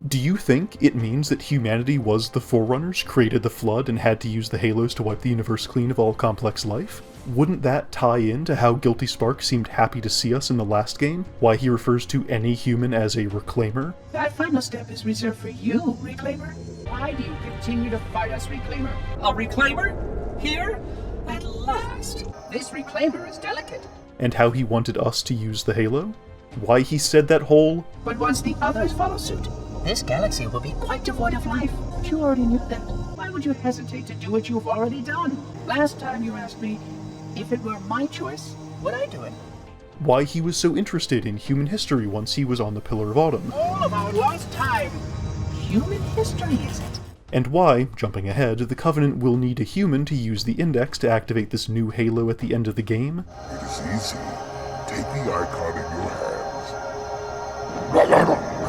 Do you think it means that humanity was the Forerunners, created the Flood, and had to use the Halos to wipe the universe clean of all complex life? Wouldn't that tie into how Guilty Spark seemed happy to see us in the last game? Why he refers to any human as a Reclaimer? That final step is reserved for you, Reclaimer. Why do you continue to fight us, Reclaimer? A Reclaimer? Here? At last! This Reclaimer is delicate. And how he wanted us to use the Halo? Why he said that whole... But once the others follow suit, this galaxy will be quite devoid of life. You already knew that. Why would you hesitate to do what you've already done? Last time you asked me, if it were my choice, would I do it? Why he was so interested in human history once he was on the Pillar of Autumn. All about lost time. Human history, is it? And why, jumping ahead, the Covenant will need a human to use the Index to activate this new Halo at the end of the game. It is easy. Take the icon in your hands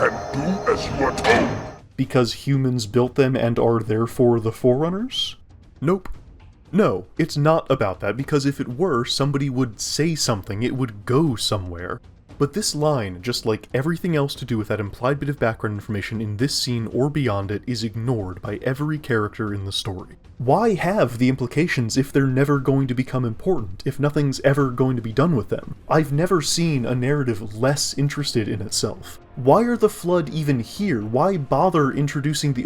and do as you are told. Because humans built them and are therefore the Forerunners? Nope. No, it's not about that, because if it were, somebody would say something, it would go somewhere. But this line, just like everything else to do with that implied bit of background information in this scene or beyond it, is ignored by every character in the story. Why have the implications if they're never going to become important, if nothing's ever going to be done with them? I've never seen a narrative less interested in itself. Why are the Flood even here? Why bother introducing the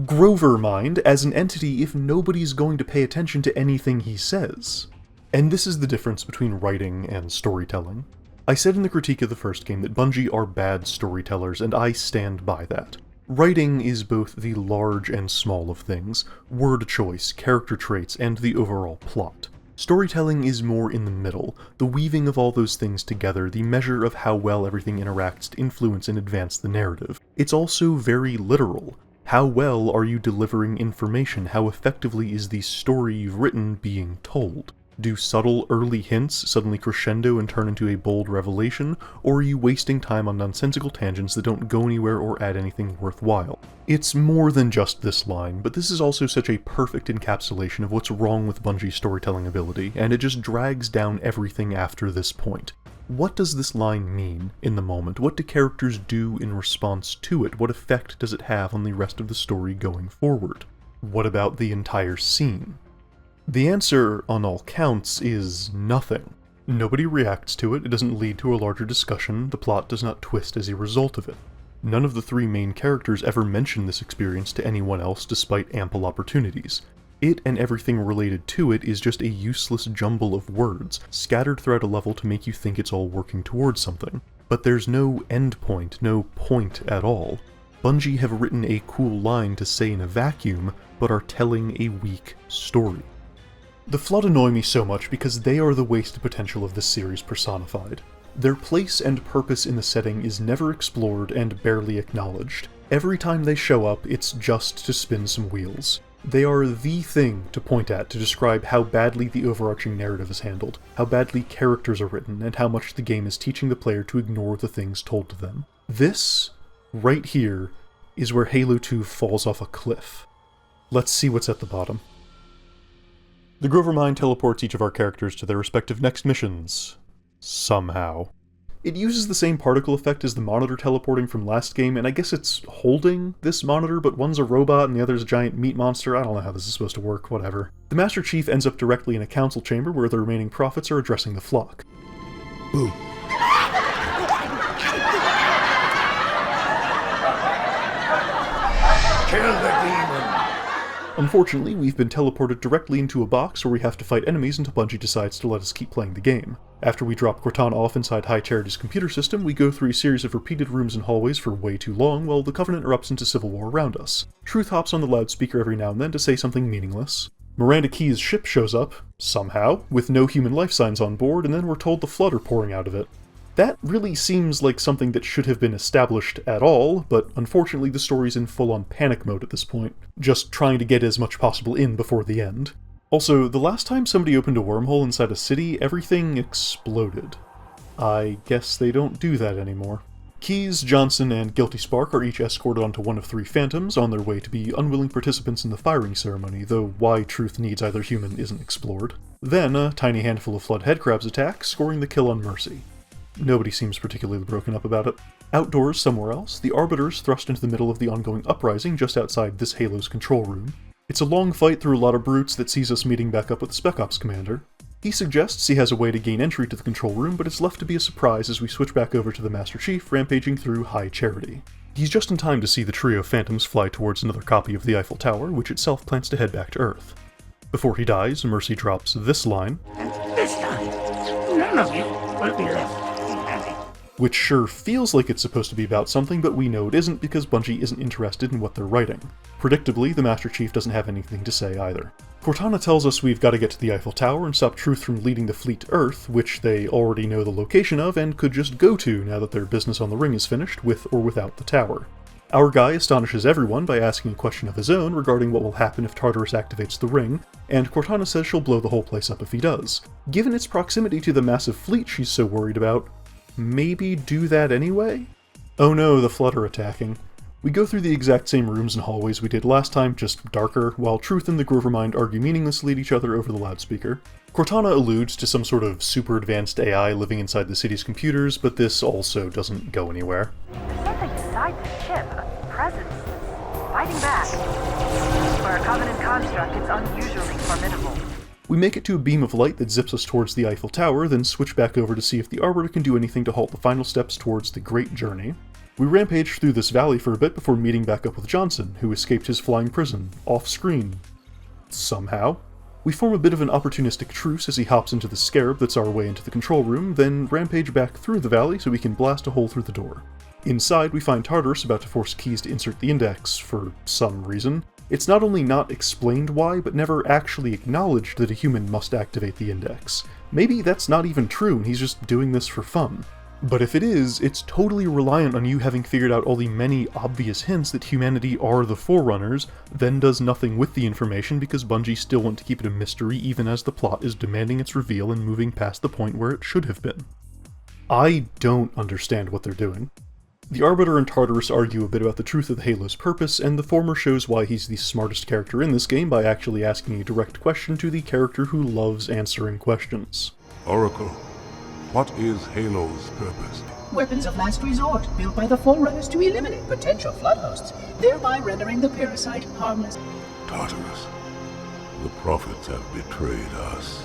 Grovermind as an entity if nobody's going to pay attention to anything he says? And this is the difference between writing and storytelling. I said in the critique of the first game that Bungie are bad storytellers, and I stand by that. Writing is both the large and small of things, word choice, character traits, and the overall plot. Storytelling is more in the middle, the weaving of all those things together, the measure of how well everything interacts to influence and advance the narrative. It's also very literal. How well are you delivering information? How effectively is the story you've written being told? Do subtle early hints suddenly crescendo and turn into a bold revelation, or are you wasting time on nonsensical tangents that don't go anywhere or add anything worthwhile? It's more than just this line, but this is also such a perfect encapsulation of what's wrong with Bungie's storytelling ability, and it just drags down everything after this point. What does this line mean in the moment? What do characters do in response to it? What effect does it have on the rest of the story going forward? What about the entire scene? The answer, on all counts, is nothing. Nobody reacts to it, it doesn't lead to a larger discussion, the plot does not twist as a result of it. None of the three main characters ever mention this experience to anyone else despite ample opportunities. It and everything related to it is just a useless jumble of words, scattered throughout a level to make you think it's all working towards something. But there's no end point, no point at all. Bungie have written a cool line to say in a vacuum, but are telling a weak story. The Flood annoy me so much because they are the wasted potential of this series personified. Their place and purpose in the setting is never explored and barely acknowledged. Every time they show up, it's just to spin some wheels. They are the thing to point at to describe how badly the overarching narrative is handled, how badly characters are written, and how much the game is teaching the player to ignore the things told to them. This, right here, is where Halo 2 falls off a cliff. Let's see what's at the bottom. The Grover Mine teleports each of our characters to their respective next missions. Somehow. It uses the same particle effect as the monitor teleporting from last game, and I guess it's holding this monitor, but one's a robot and the other's a giant meat monster. I don't know how this is supposed to work, whatever. The Master Chief ends up directly in a council chamber where the remaining prophets are addressing the flock. Boom. Kill the demon! Unfortunately, we've been teleported directly into a box where we have to fight enemies until Bungie decides to let us keep playing the game. After we drop Cortana off inside High Charity's computer system, we go through a series of repeated rooms and hallways for way too long while the Covenant erupts into civil war around us. Truth hops on the loudspeaker every now and then to say something meaningless. Miranda Keyes' ship shows up, somehow, with no human life signs on board, and then we're told the Flood are pouring out of it. That really seems like something that should have been established at all, but unfortunately the story's in full-on panic mode at this point, just trying to get as much possible in before the end. Also, the last time somebody opened a wormhole inside a city, everything exploded. I guess they don't do that anymore. Keyes, Johnson, and Guilty Spark are each escorted onto one of three Phantoms on their way to be unwilling participants in the firing ceremony, though why Truth needs either human isn't explored. Then, a tiny handful of Flood headcrabs attack, scoring the kill on Mercy. Nobody seems particularly broken up about it. Outdoors, somewhere else, the Arbiter's thrust into the middle of the ongoing uprising just outside this Halo's control room. It's a long fight through a lot of brutes that sees us meeting back up with the Spec Ops commander. He suggests he has a way to gain entry to the control room, but it's left to be a surprise as we switch back over to the Master Chief rampaging through High Charity. He's just in time to see the trio of Phantoms fly towards another copy of the Eiffel Tower, which itself plans to head back to Earth. Before he dies, Mercy drops this line, "And this time, none of you will be left empty." Which sure feels like it's supposed to be about something, but we know it isn't because Bungie isn't interested in what they're writing. Predictably, the Master Chief doesn't have anything to say either. Cortana tells us we've got to get to the Eiffel Tower and stop Truth from leading the fleet to Earth, which they already know the location of and could just go to now that their business on the ring is finished, with or without the tower. Our guy astonishes everyone by asking a question of his own regarding what will happen if Tartarus activates the ring, and Cortana says she'll blow the whole place up if he does. Given its proximity to the massive fleet she's so worried about, maybe do that anyway? Oh no, the Flood are attacking. We go through the exact same rooms and hallways we did last time, just darker, while Truth and the Grover Mind argue meaninglessly at each other over the loudspeaker. Cortana alludes to some sort of super advanced AI living inside the city's computers, but this also doesn't go anywhere. There's something inside the ship, a presence. Fighting back. For a Covenant construct, it's unusually formidable. We make it to a beam of light that zips us towards the Eiffel Tower, then switch back over to see if the Arbiter can do anything to halt the final steps towards the Great Journey. We rampage through this valley for a bit before meeting back up with Johnson, who escaped his flying prison, off-screen. Somehow. We form a bit of an opportunistic truce as he hops into the Scarab that's our way into the control room, then rampage back through the valley so we can blast a hole through the door. Inside, we find Tartarus about to force Keyes to insert the index, for some reason. It's not only not explained why, but never actually acknowledged that a human must activate the index. Maybe that's not even true and he's just doing this for fun. But if it is, it's totally reliant on you having figured out all the many obvious hints that humanity are the Forerunners, then does nothing with the information because Bungie still want to keep it a mystery even as the plot is demanding its reveal and moving past the point where it should have been. I don't understand what they're doing. The Arbiter and Tartarus argue a bit about the truth of Halo's purpose, and the former shows why he's the smartest character in this game by actually asking a direct question to the character who loves answering questions. Oracle, what is Halo's purpose? Weapons of last resort, built by the Forerunners to eliminate potential flood hosts, thereby rendering the parasite harmless. Tartarus, the prophets have betrayed us.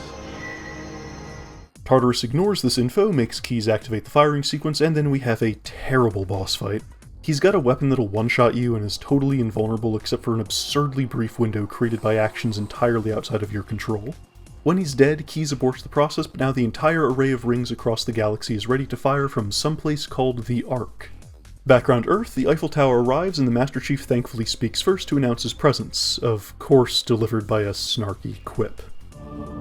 Tartarus ignores this info, makes Keyes activate the firing sequence, and then we have a terrible boss fight. He's got a weapon that'll one-shot you and is totally invulnerable except for an absurdly brief window created by actions entirely outside of your control. When he's dead, Keyes aborts the process, but now the entire array of rings across the galaxy is ready to fire from someplace called the Ark. Background Earth, the Eiffel Tower arrives and the Master Chief thankfully speaks first to announce his presence, of course delivered by a snarky quip.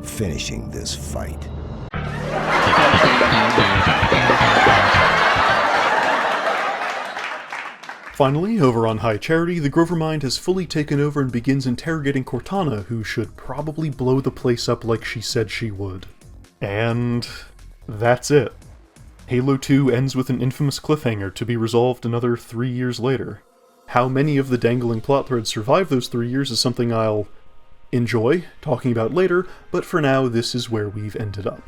Finishing this fight. Finally, over on High Charity, the Grover Mind has fully taken over and begins interrogating Cortana, who should probably blow the place up like she said she would. And that's it. Halo 2 ends with an infamous cliffhanger to be resolved another 3 years later. How many of the dangling plot threads survive those 3 years is something I'll enjoy talking about later, but for now this is where we've ended up.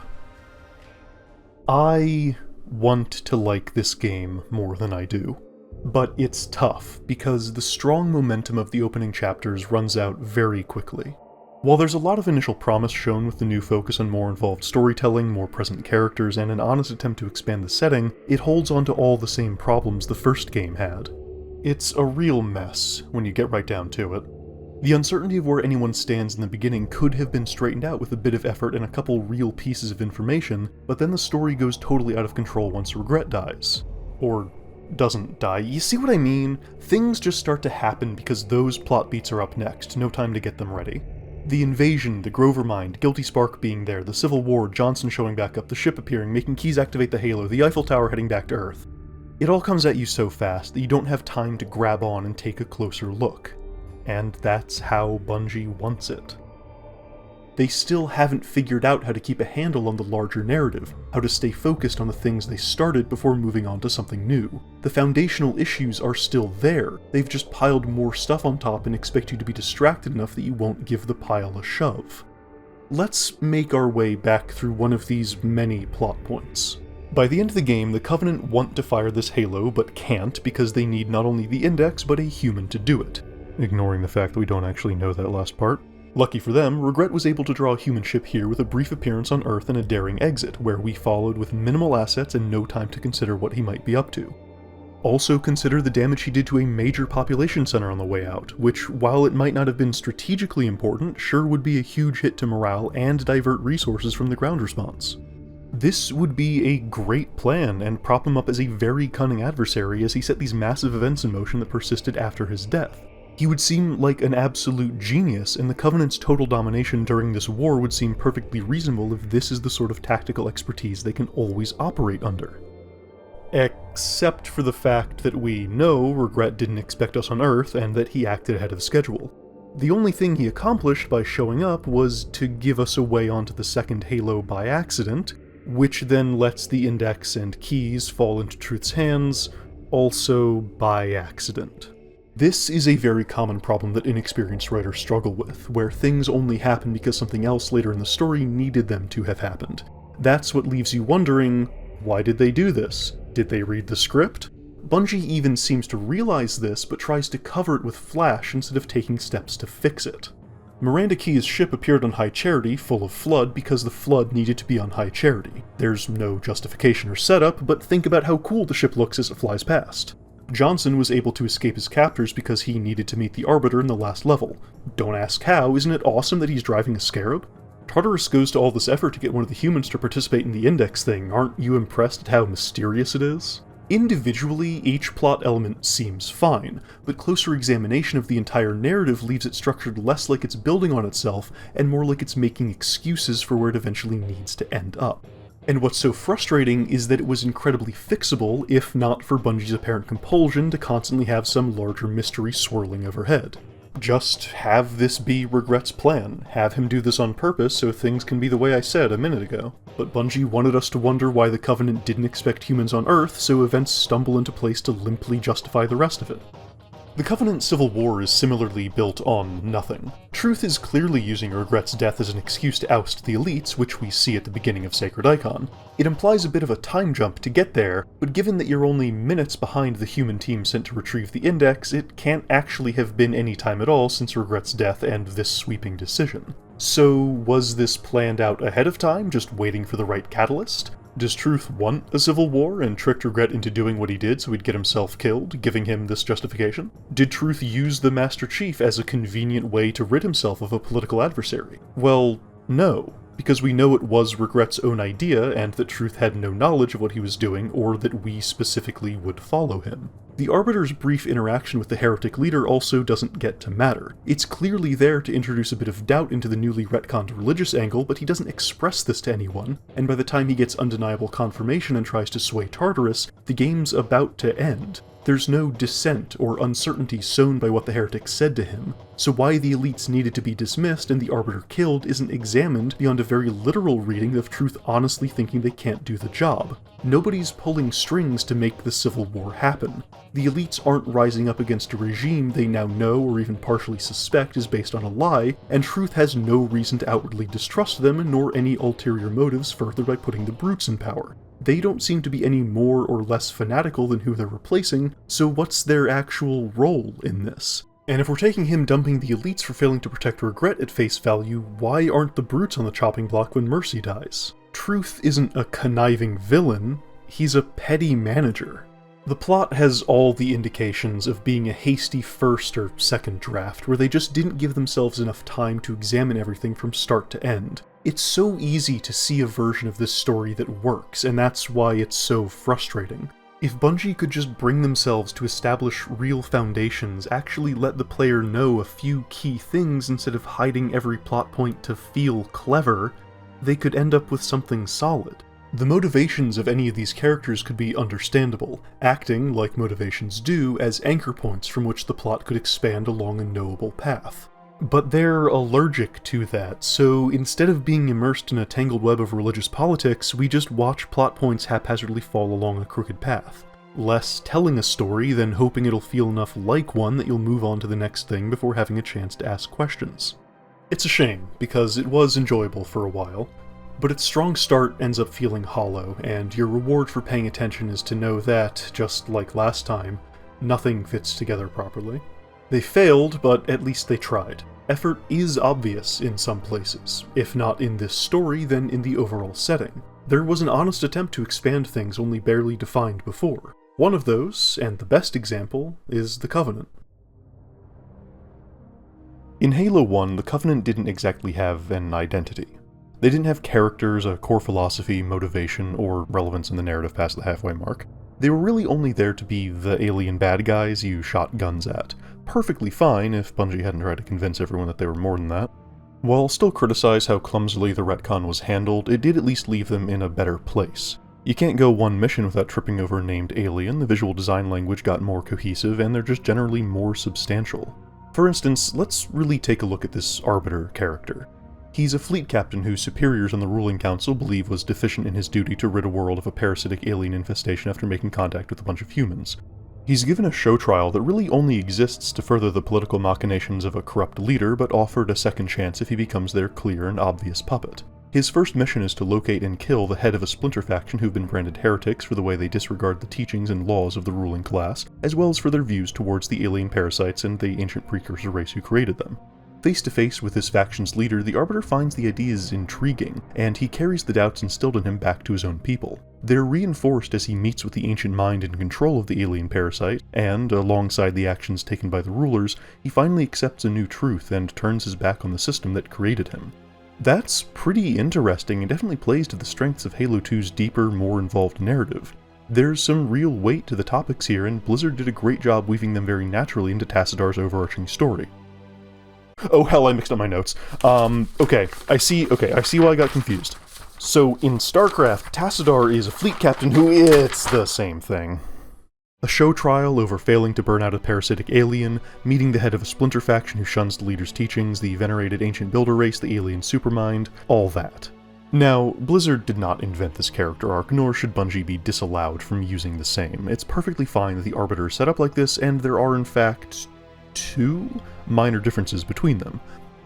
I want to like this game more than I do. But it's tough, because the strong momentum of the opening chapters runs out very quickly. While there's a lot of initial promise shown with the new focus on more involved storytelling, more present characters, and an honest attempt to expand the setting, it holds on to all the same problems the first game had. It's a real mess, when you get right down to it. The uncertainty of where anyone stands in the beginning could have been straightened out with a bit of effort and a couple real pieces of information, but then the story goes totally out of control once Regret dies. Or doesn't die. You see what I mean? Things just start to happen because those plot beats are up next, no time to get them ready. The invasion, the Grover Mind, Guilty Spark being there, the Civil War, Johnson showing back up, the ship appearing, making Keyes activate the Halo, the Eiffel Tower heading back to Earth. It all comes at you so fast that you don't have time to grab on and take a closer look. And that's how Bungie wants it. They still haven't figured out how to keep a handle on the larger narrative, how to stay focused on the things they started before moving on to something new. The foundational issues are still there, they've just piled more stuff on top and expect you to be distracted enough that you won't give the pile a shove. Let's make our way back through one of these many plot points. By the end of the game, the Covenant want to fire this Halo, but can't because they need not only the Index, but a human to do it. Ignoring the fact that we don't actually know that last part. Lucky for them, Regret was able to draw a human ship here with a brief appearance on Earth and a daring exit, where we followed with minimal assets and no time to consider what he might be up to. Also consider the damage he did to a major population center on the way out, which, while it might not have been strategically important, sure would be a huge hit to morale and divert resources from the ground response. This would be a great plan and prop him up as a very cunning adversary as he set these massive events in motion that persisted after his death. He would seem like an absolute genius, and the Covenant's total domination during this war would seem perfectly reasonable if this is the sort of tactical expertise they can always operate under. Except for the fact that we know Regret didn't expect us on Earth and that he acted ahead of schedule. The only thing he accomplished by showing up was to give us a way onto the second Halo by accident, which then lets the Index and Keyes fall into Truth's hands, also by accident. This is a very common problem that inexperienced writers struggle with, where things only happen because something else later in the story needed them to have happened. That's what leaves you wondering, why did they do this? Did they read the script? Bungie even seems to realize this, but tries to cover it with flash instead of taking steps to fix it. Miranda Keyes' ship appeared on High Charity, full of Flood, because the Flood needed to be on High Charity. There's no justification or setup, but think about how cool the ship looks as it flies past. Johnson was able to escape his captors because he needed to meet the Arbiter in the last level. Don't ask how, isn't it awesome that he's driving a Scarab? Tartarus goes to all this effort to get one of the humans to participate in the Index thing. Aren't you impressed at how mysterious it is? Individually, each plot element seems fine, but closer examination of the entire narrative leaves it structured less like it's building on itself, and more like it's making excuses for where it eventually needs to end up. And what's so frustrating is that it was incredibly fixable, if not for Bungie's apparent compulsion to constantly have some larger mystery swirling overhead. Just have this be Regret's plan, have him do this on purpose so things can be the way I said a minute ago. But Bungie wanted us to wonder why the Covenant didn't expect humans on Earth, so events stumble into place to limply justify the rest of it. The Covenant civil war is similarly built on nothing. Truth is clearly using Regret's death as an excuse to oust the elites, which we see at the beginning of Sacred Icon. It implies a bit of a time jump to get there, but given that you're only minutes behind the human team sent to retrieve the index, it can't actually have been any time at all since Regret's death and this sweeping decision. So, was this planned out ahead of time, just waiting for the right catalyst? Does Truth want a civil war and tricked Regret into doing what he did so he'd get himself killed, giving him this justification? Did Truth use the Master Chief as a convenient way to rid himself of a political adversary? Well, no, because we know it was Regret's own idea and that Truth had no knowledge of what he was doing or that we specifically would follow him. The Arbiter's brief interaction with the heretic leader also doesn't get to matter. It's clearly there to introduce a bit of doubt into the newly retconned religious angle, but he doesn't express this to anyone, and by the time he gets undeniable confirmation and tries to sway Tartarus, the game's about to end. There's no dissent or uncertainty sown by what the heretic said to him, so why the elites needed to be dismissed and the Arbiter killed isn't examined beyond a very literal reading of Truth honestly thinking they can't do the job. Nobody's pulling strings to make the civil war happen. The elites aren't rising up against a regime they now know or even partially suspect is based on a lie, and Truth has no reason to outwardly distrust them nor any ulterior motives furthered by putting the brutes in power. They don't seem to be any more or less fanatical than who they're replacing, so what's their actual role in this? And if we're taking him dumping the elites for failing to protect Regret at face value, why aren't the brutes on the chopping block when Mercy dies? Truth isn't a conniving villain, he's a petty manager. The plot has all the indications of being a hasty first or second draft, where they just didn't give themselves enough time to examine everything from start to end. It's so easy to see a version of this story that works, and that's why it's so frustrating. If Bungie could just bring themselves to establish real foundations, actually let the player know a few key things instead of hiding every plot point to feel clever, they could end up with something solid. The motivations of any of these characters could be understandable, acting, like motivations do, as anchor points from which the plot could expand along a knowable path. But they're allergic to that, so instead of being immersed in a tangled web of religious politics, we just watch plot points haphazardly fall along a crooked path. Less telling a story than hoping it'll feel enough like one that you'll move on to the next thing before having a chance to ask questions. It's a shame, because it was enjoyable for a while, but its strong start ends up feeling hollow, and your reward for paying attention is to know that, just like last time, nothing fits together properly. They failed, but at least they tried. Effort is obvious in some places. If not in this story, then in the overall setting. There was an honest attempt to expand things only barely defined before. One of those, and the best example, is the Covenant. In Halo 1, the Covenant didn't exactly have an identity. They didn't have characters, a core philosophy, motivation, or relevance in the narrative past the halfway mark. They were really only there to be the alien bad guys you shot guns at. Perfectly fine if Bungie hadn't tried to convince everyone that they were more than that. While I'll still criticize how clumsily the retcon was handled, it did at least leave them in a better place. You can't go one mission without tripping over a named alien, the visual design language got more cohesive, and they're just generally more substantial. For instance, let's really take a look at this Arbiter character. He's a fleet captain whose superiors on the ruling council believe was deficient in his duty to rid a world of a parasitic alien infestation after making contact with a bunch of humans. He's given a show trial that really only exists to further the political machinations of a corrupt leader, but offered a second chance if he becomes their clear and obvious puppet. His first mission is to locate and kill the head of a splinter faction who've been branded heretics for the way they disregard the teachings and laws of the ruling class, as well as for their views towards the alien parasites and the ancient precursor race who created them. Face to face with his faction's leader, the Arbiter finds the ideas intriguing, and he carries the doubts instilled in him back to his own people. They're reinforced as he meets with the ancient mind in control of the alien parasite, and, alongside the actions taken by the rulers, he finally accepts a new truth and turns his back on the system that created him. That's pretty interesting and definitely plays to the strengths of Halo 2's deeper, more involved narrative. There's some real weight to the topics here, and Blizzard did a great job weaving them very naturally into Tassadar's overarching story. Oh hell, I mixed up my notes. Okay, I see why I got confused. So, in StarCraft, Tassadar is a fleet captain who... it's the same thing. A show trial over failing to burn out a parasitic alien, meeting the head of a splinter faction who shuns the leader's teachings, the venerated ancient builder race, the alien supermind, all that. Now, Blizzard did not invent this character arc, nor should Bungie be disallowed from using the same. It's perfectly fine that the Arbiter is set up like this, and there are in fact 2 minor differences between them.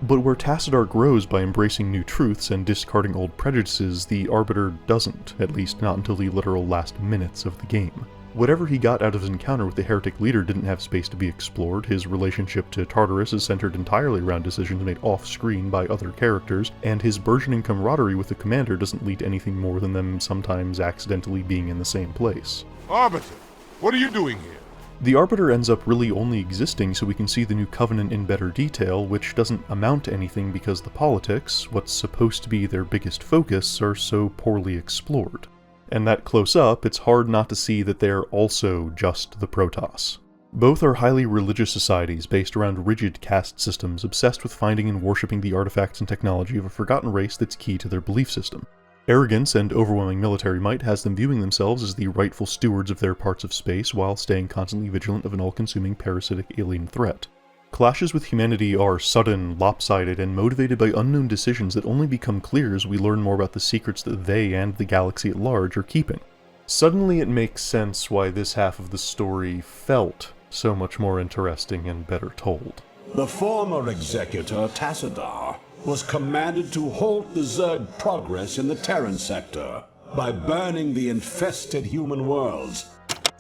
But where Tassadar grows by embracing new truths and discarding old prejudices, the Arbiter doesn't, at least not until the literal last minutes of the game. Whatever he got out of his encounter with the heretic leader didn't have space to be explored. His relationship to Tartarus is centered entirely around decisions made off-screen by other characters, and his burgeoning camaraderie with the commander doesn't lead to anything more than them sometimes accidentally being in the same place. Arbiter, what are you doing here? The Arbiter ends up really only existing so we can see the new Covenant in better detail, which doesn't amount to anything because the politics, what's supposed to be their biggest focus, are so poorly explored. And that close up, it's hard not to see that they're also just the Protoss. Both are highly religious societies based around rigid caste systems obsessed with finding and worshipping the artifacts and technology of a forgotten race that's key to their belief system. Arrogance and overwhelming military might has them viewing themselves as the rightful stewards of their parts of space while staying constantly vigilant of an all-consuming parasitic alien threat. Clashes with humanity are sudden, lopsided, and motivated by unknown decisions that only become clear as we learn more about the secrets that they and the galaxy at large are keeping. Suddenly it makes sense why this half of the story felt so much more interesting and better told. The former executor, Tassadar, was commanded to halt the Zerg progress in the Terran sector by burning the infested human worlds.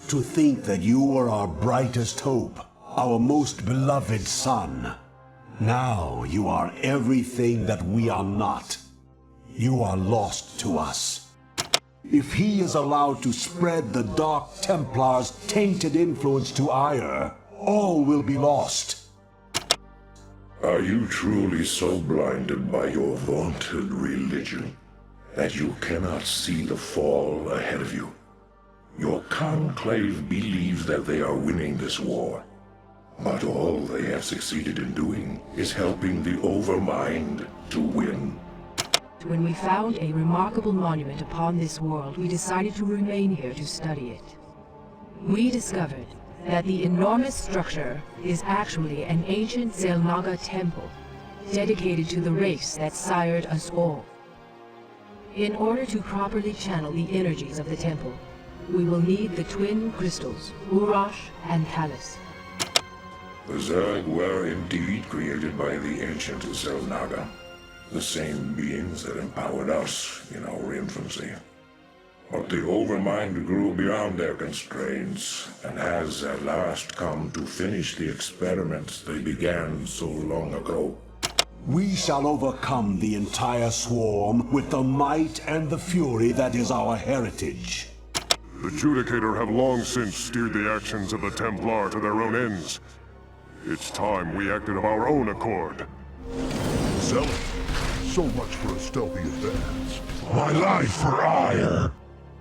To think that you were our brightest hope, our most beloved son. Now you are everything that we are not. You are lost to us. If he is allowed to spread the Dark Templar's tainted influence to Ire, all will be lost. Are you truly so blinded by your vaunted religion that you cannot see the fall ahead of you? Your conclave believes that they are winning this war, but all they have succeeded in doing is helping the Overmind to win. When we found a remarkable monument upon this world, we decided to remain here to study it. We discovered that the enormous structure is actually an ancient Xel'Naga temple, dedicated to the race that sired us all. In order to properly channel the energies of the temple, we will need the twin crystals, Urash and Talis. The Zerg were indeed created by the ancient Xel'Naga, the same beings that empowered us in our infancy. But the Overmind grew beyond their constraints, and has at last come to finish the experiments they began so long ago. We shall overcome the entire swarm with the might and the fury that is our heritage. The Judicator have long since steered the actions of the Templar to their own ends. It's time we acted of our own accord. Zealot, so much for a stealthy advance. My life for Ire!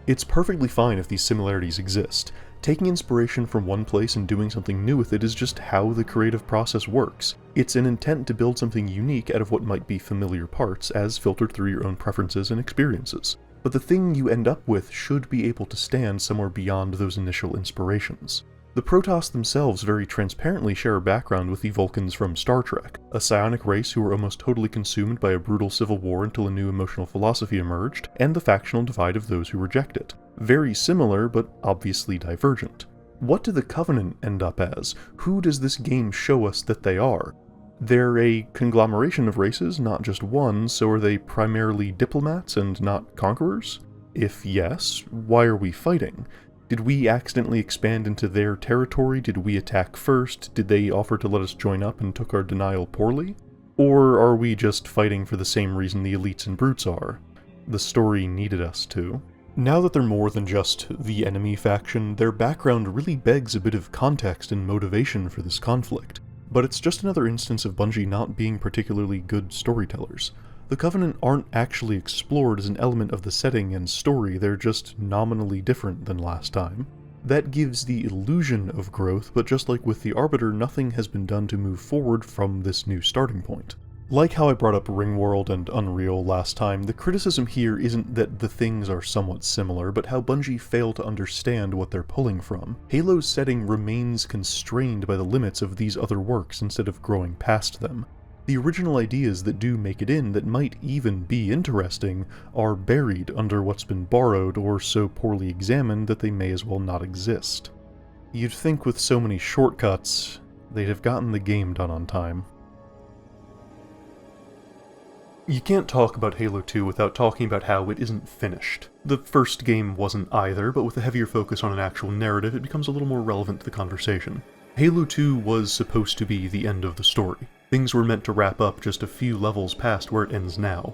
It's perfectly fine if these similarities exist. Taking inspiration from one place and doing something new with it is just how the creative process works. It's an intent to build something unique out of what might be familiar parts, as filtered through your own preferences and experiences. But the thing you end up with should be able to stand somewhere beyond those initial inspirations. The Protoss themselves very transparently share a background with the Vulcans from Star Trek, a psionic race who were almost totally consumed by a brutal civil war until a new emotional philosophy emerged, and the factional divide of those who reject it. Very similar, but obviously divergent. What do the Covenant end up as? Who does this game show us that they are? They're a conglomeration of races, not just one, so are they primarily diplomats and not conquerors? If yes, why are we fighting? Did we accidentally expand into their territory? Did we attack first? Did they offer to let us join up and took our denial poorly? Or are we just fighting for the same reason the elites and brutes are? The story needed us to. Now that they're more than just the enemy faction, their background really begs a bit of context and motivation for this conflict. But it's just another instance of Bungie not being particularly good storytellers. The Covenant aren't actually explored as an element of the setting and story, they're just nominally different than last time. That gives the illusion of growth, but just like with the Arbiter, nothing has been done to move forward from this new starting point. Like how I brought up Ringworld and Unreal last time, the criticism here isn't that the things are somewhat similar, but how Bungie fail to understand what they're pulling from. Halo's setting remains constrained by the limits of these other works instead of growing past them. The original ideas that do make it in, that might even be interesting, are buried under what's been borrowed or so poorly examined that they may as well not exist. You'd think with so many shortcuts, they'd have gotten the game done on time. You can't talk about Halo 2 without talking about how it isn't finished. The first game wasn't either, but with a heavier focus on an actual narrative, it becomes a little more relevant to the conversation. Halo 2 was supposed to be the end of the story. Things were meant to wrap up just a few levels past where it ends now.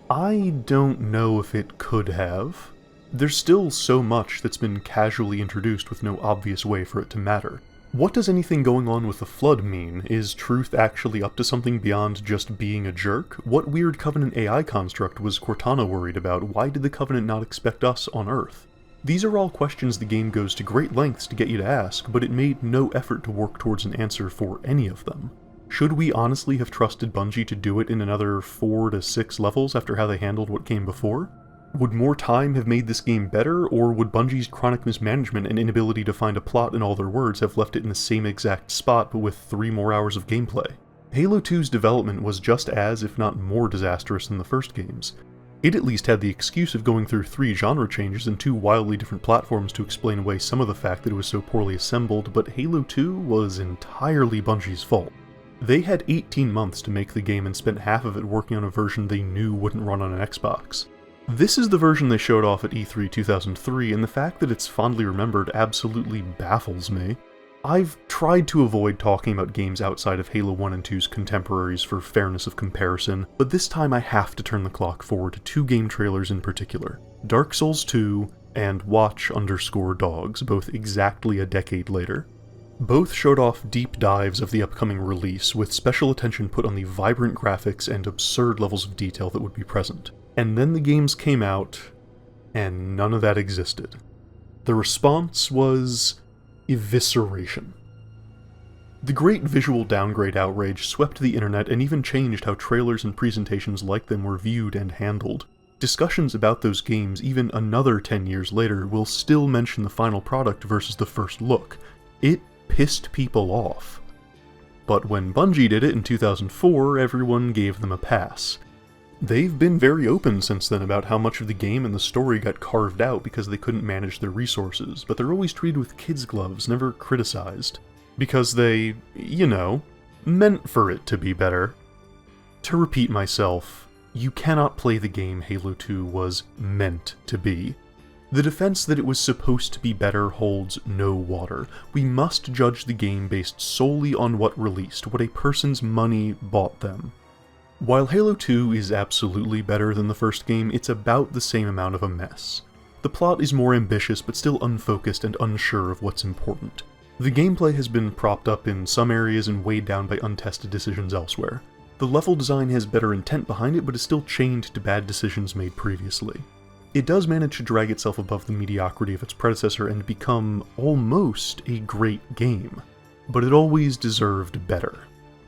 I don't know if it could have. There's still so much that's been casually introduced with no obvious way for it to matter. What does anything going on with the Flood mean? Is Truth actually up to something beyond just being a jerk? What weird Covenant AI construct was Cortana worried about? Why did the Covenant not expect us on Earth? These are all questions the game goes to great lengths to get you to ask, but it made no effort to work towards an answer for any of them. Should we honestly have trusted Bungie to do it in another 4 to 6 levels after how they handled what came before? Would more time have made this game better, or would Bungie's chronic mismanagement and inability to find a plot in all their words have left it in the same exact spot but with 3 more hours of gameplay? Halo 2's development was just as, if not more disastrous than the first games. It at least had the excuse of going through 3 genre changes and 2 wildly different platforms to explain away some of the fact that it was so poorly assembled, but Halo 2 was entirely Bungie's fault. They had 18 months to make the game and spent half of it working on a version they knew wouldn't run on an Xbox. This is the version they showed off at E3 2003, and the fact that it's fondly remembered absolutely baffles me. I've tried to avoid talking about games outside of Halo 1 and 2's contemporaries for fairness of comparison, but this time I have to turn the clock forward to 2 game trailers in particular, Dark Souls 2 and Watch_Dogs, both exactly a decade later. Both showed off deep dives of the upcoming release, with special attention put on the vibrant graphics and absurd levels of detail that would be present. And then the games came out, and none of that existed. The response was evisceration. The great visual downgrade outrage swept the internet and even changed how trailers and presentations like them were viewed and handled. Discussions about those games, even another 10 years later, will still mention the final product versus the first look. It pissed people off. But when Bungie did it in 2004, everyone gave them a pass. They've been very open since then about how much of the game and the story got carved out because they couldn't manage their resources, but they're always treated with kids' gloves, never criticized. Because they, meant for it to be better. To repeat myself, you cannot play the game Halo 2 was meant to be. The defense that it was supposed to be better holds no water. We must judge the game based solely on what released, what a person's money bought them. While Halo 2 is absolutely better than the first game, it's about the same amount of a mess. The plot is more ambitious but still unfocused and unsure of what's important. The gameplay has been propped up in some areas and weighed down by untested decisions elsewhere. The level design has better intent behind it but is still chained to bad decisions made previously. It does manage to drag itself above the mediocrity of its predecessor and become almost a great game. But it always deserved better.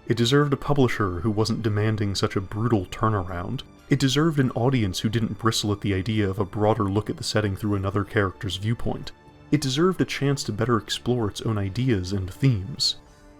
It deserved a publisher who wasn't demanding such a brutal turnaround. It deserved an audience who didn't bristle at the idea of a broader look at the setting through another character's viewpoint. It deserved a chance to better explore its own ideas and themes.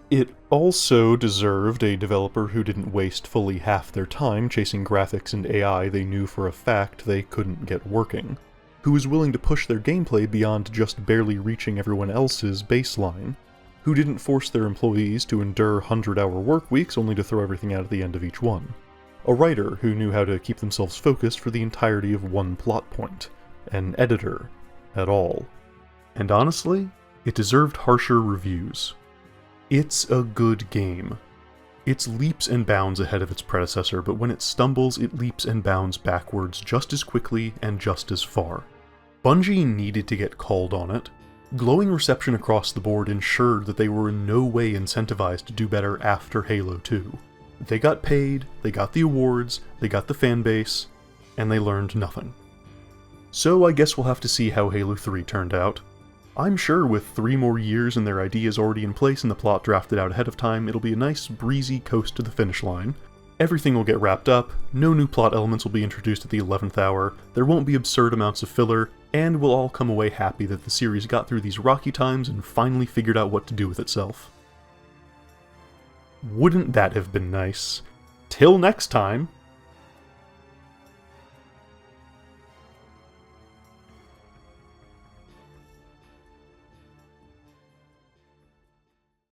It also deserved a developer who didn't waste fully half their time chasing graphics and AI they knew for a fact they couldn't get working. Who was willing to push their gameplay beyond just barely reaching everyone else's baseline. Who didn't force their employees to endure 100-hour work weeks only to throw everything out at the end of each one. A writer who knew how to keep themselves focused for the entirety of one plot point. An editor at all. And honestly, it deserved harsher reviews. It's a good game. It's leaps and bounds ahead of its predecessor, but when it stumbles, it leaps and bounds backwards just as quickly and just as far. Bungie needed to get called on it. Glowing reception across the board ensured that they were in no way incentivized to do better after Halo 2. They got paid, they got the awards, they got the fanbase, and they learned nothing. So I guess we'll have to see how Halo 3 turned out. I'm sure with 3 more years and their ideas already in place and the plot drafted out ahead of time, it'll be a nice breezy coast to the finish line. Everything will get wrapped up, no new plot elements will be introduced at the 11th hour, there won't be absurd amounts of filler, and we'll all come away happy that the series got through these rocky times and finally figured out what to do with itself. Wouldn't that have been nice? Till next time!